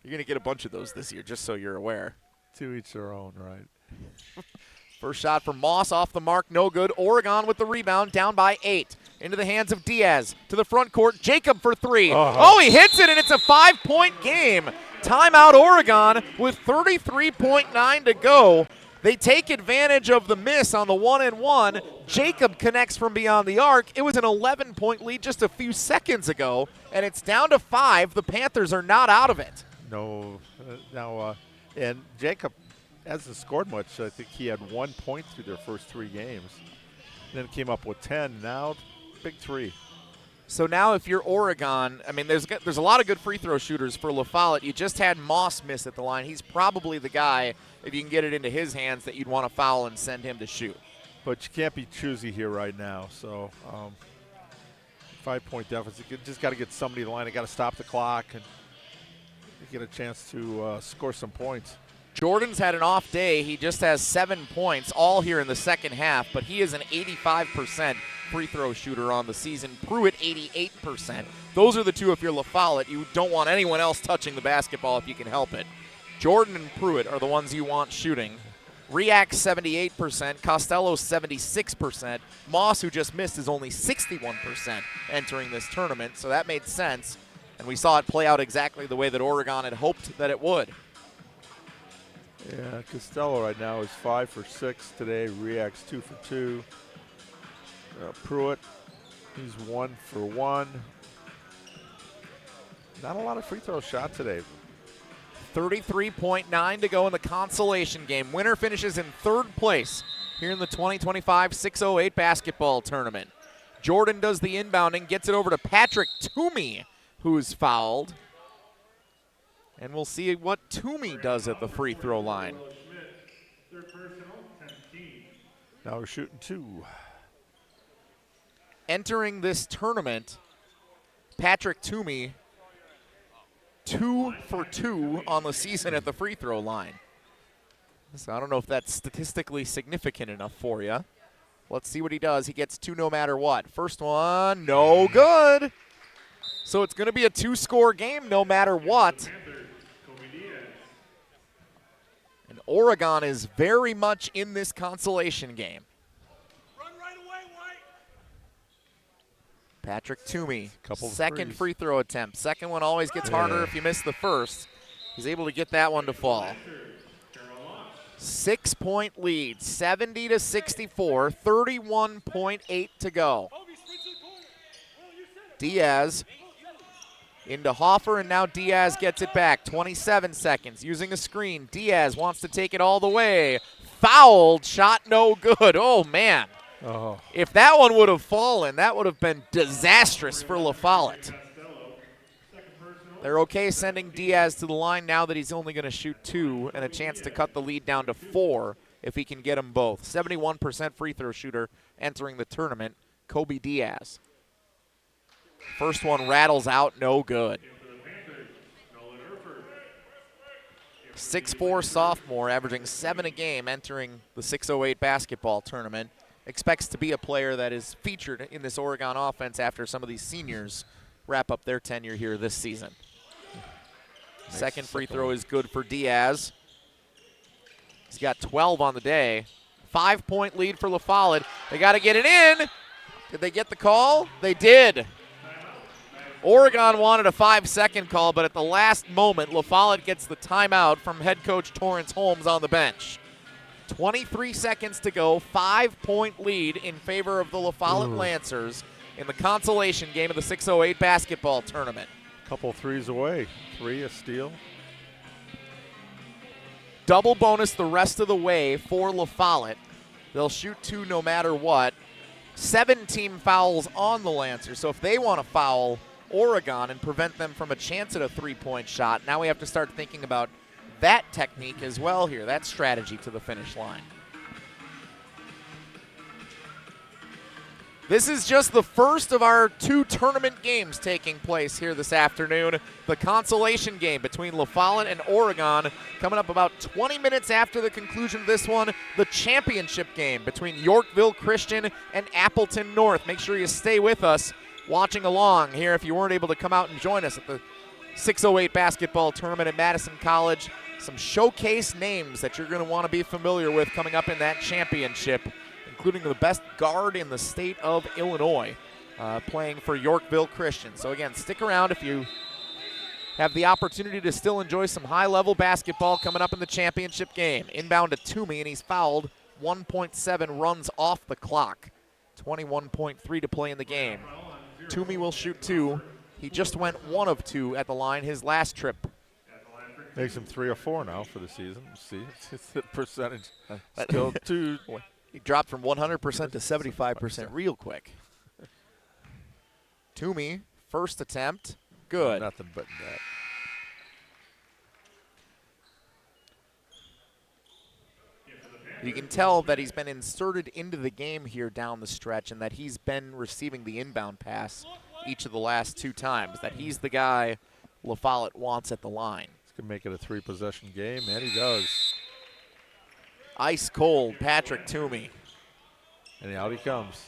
You're going to get a bunch of those this year, just so you're aware. To each their own, right? First shot from Moss off the mark, no good. Oregon with the rebound, down by 8. Into the hands of Diaz. To the front court, Jacob for 3. Oh, he hits it, and it's a 5-point game. Timeout Oregon with 33.9 to go. They take advantage of the miss on the 1-and-1. Jacob connects from beyond the arc. It was an 11-point lead just a few seconds ago, and it's down to 5. The Panthers are not out of it. No. And Jacob hasn't scored much. I think he had 1 point through their first 3 games. Then came up with 10. Now, big 3. So now if you're Oregon, I mean, there's a lot of good free throw shooters for La Follette. You just had Moss miss at the line. He's probably the guy, if you can get it into his hands, that you'd want to foul and send him to shoot. But you can't be choosy here right now. So 5-point deficit. You just got to get somebody to the line. They got to stop the clock and get a chance to score some points. Jordan's had an off day. He just has 7 points, all here in the second half, but he is an 85% free throw shooter on the season. Pruitt, 88%. Those are the two if you're La Follette. You don't want anyone else touching the basketball if you can help it. Jordan and Pruitt are the ones you want shooting. Riak, 78%. Costello, 76%. Moss, who just missed, is only 61% entering this tournament, so that made sense. And we saw it play out exactly the way that Oregon had hoped that it would. Yeah, Costello right now is 5 for 6 today. Riak's 2 for 2. Pruitt, he's 1 for 1. Not a lot of free throw shot today. 33.9 to go in the consolation game. Winner finishes in 3rd place here in the 2025 608 basketball tournament. Jordan does the inbounding, gets it over to Patrick Toomey, who's fouled. And we'll see what Toomey does at the free throw line. Now we're shooting 2. Entering this tournament, Patrick Toomey, 2 for 2 on the season at the free throw line. So I don't know if that's statistically significant enough for you. Let's see what he does. He gets 2 no matter what. First one, no good. So it's going to be a 2-score game no matter what. And Oregon is very much in this consolation game. Patrick Toomey, second free throw attempt. Second one always gets harder if you miss the first. He's able to get that one to fall. 6-point lead, 70-64, 31.8 to go. Diaz into Hoffer, and now Diaz gets it back. 27 seconds, using a screen. Diaz wants to take it all the way. Fouled, shot no good. Oh, man. Oh. If that one would have fallen, that would have been disastrous for La Follette. They're okay sending Diaz to the line now that he's only going to shoot 2 and a chance to cut the lead down to 4 if he can get them both. 71% free throw shooter entering the tournament, Kobe Diaz. First one rattles out, no good. 6'4" sophomore, averaging 7 a game entering the 608 basketball tournament. Expects to be a player that is featured in this Oregon offense after some of these seniors wrap up their tenure here this season. Second free throw is good for Diaz. He's got 12 on the day. 5-point lead for La Follette. They got to get it in. Did they get the call? They did. Oregon wanted a 5-second call, but at the last moment, La Follette gets the timeout from head coach Torrance Holmes on the bench. 23 seconds to go, 5-point lead in favor of the La Follette Lancers in the consolation game of the 608 basketball tournament. Couple threes away, 3 a steal. Double bonus the rest of the way for La Follette. They'll shoot 2 no matter what. 7 team fouls on the Lancers, so if they want to foul Oregon and prevent them from a chance at a 3-point shot, now we have to start thinking about that technique as well here, that strategy to the finish line. This is just the first of our 2 tournament games taking place here this afternoon. The consolation game between La Follette and Oregon coming up about 20 minutes after the conclusion of this one. The championship game between Yorkville Christian and Appleton North. Make sure you stay with us watching along here if you weren't able to come out and join us at the 608 basketball tournament at Madison College. Some showcase names that you're going to want to be familiar with coming up in that championship, including the best guard in the state of Illinois, playing for Yorkville Christian. So again, stick around if you have the opportunity to still enjoy some high-level basketball coming up in the championship game. Inbound to Toomey, and he's fouled. 1.7 runs off the clock. 21.3 to play in the game. Toomey will shoot 2. He just went 1 of 2 at the line his last trip. Makes him 3 or 4 now for the season. See, it's the percentage. Still 2. He dropped from 100% to 75% real quick. Toomey, first attempt, good. Nothing but that. You can tell that he's been inserted into the game here down the stretch and that he's been receiving the inbound pass each of the last 2 times, that he's the guy La Follette wants at the line. He's going to make it a 3-possession game, and he does. Ice cold, Patrick Toomey. And out he comes.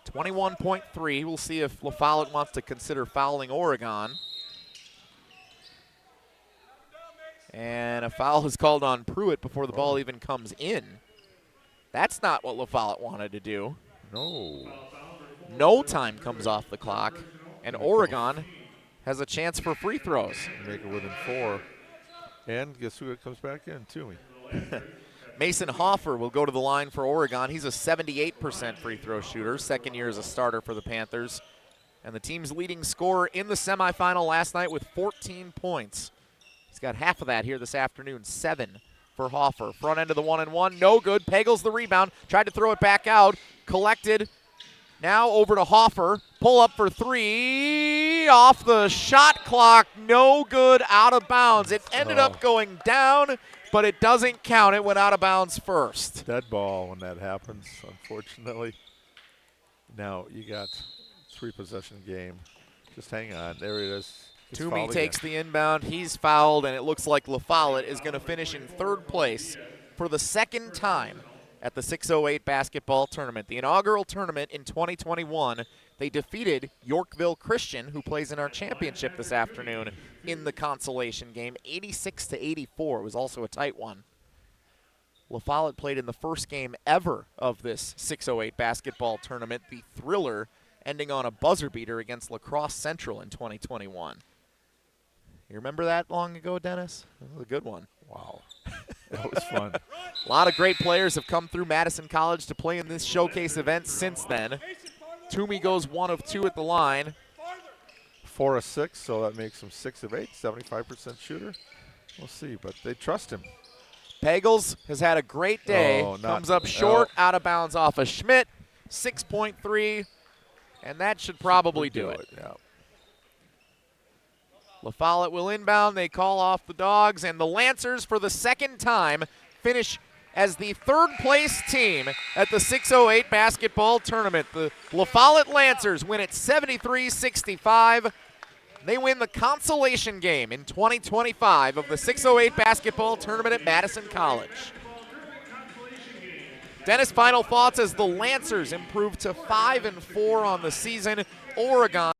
21.3. We'll see if La Follette wants to consider fouling Oregon. And a foul is called on Pruitt before the ball even comes in. That's not what La Follette wanted to do. No. No time comes off the clock, and Oregon has a chance for free throws. Make it within 4. And guess who comes back in? Toomey. Mason Hoffer will go to the line for Oregon. He's a 78% free throw shooter, second year as a starter for the Panthers. And the team's leading scorer in the semifinal last night with 14 points. He's got half of that here this afternoon, 7 for Hoffer. Front end of the 1-and-1, no good. Pagels the rebound, tried to throw it back out, collected. Now over to Hoffer, pull up for 3, off the shot clock, no good, out of bounds. It ended up going down, but it doesn't count. It went out of bounds first. Dead ball when that happens, unfortunately. Now you got 3-possession game. Just hang on, there it is. He's Toomey takes the inbound, he's fouled, and it looks like La Follette is going to finish in 3rd place for the second time at the 608 basketball tournament. The inaugural tournament in 2021, they defeated Yorkville Christian, who plays in our championship this afternoon, in the consolation game, 86-84. It was also a tight one. La Follette played in the first game ever of this 608 basketball tournament, the thriller, ending on a buzzer beater against La Crosse Central in 2021. You remember that long ago, Dennis? That was a good one. Wow. That was fun. A lot of great players have come through Madison College to play in this showcase event since then. Toomey goes 1 of 2 at the line. 4 of 6, so that makes him 6 of 8, 75% shooter. We'll see, but they trust him. Pagels has had a great day. Comes up short, out of bounds off of Schmidt. 6.3, and that should probably do it. Yeah. La Follette will inbound. They call off the Dogs, and the Lancers, for the second time, finish as the 3rd place team at the 608 basketball tournament. The La Follette Lancers win it 73-65. They win the consolation game in 2025 of the 608 basketball tournament at Madison College. Dennis, final thoughts as the Lancers improve to 5-4 on the season. Oregon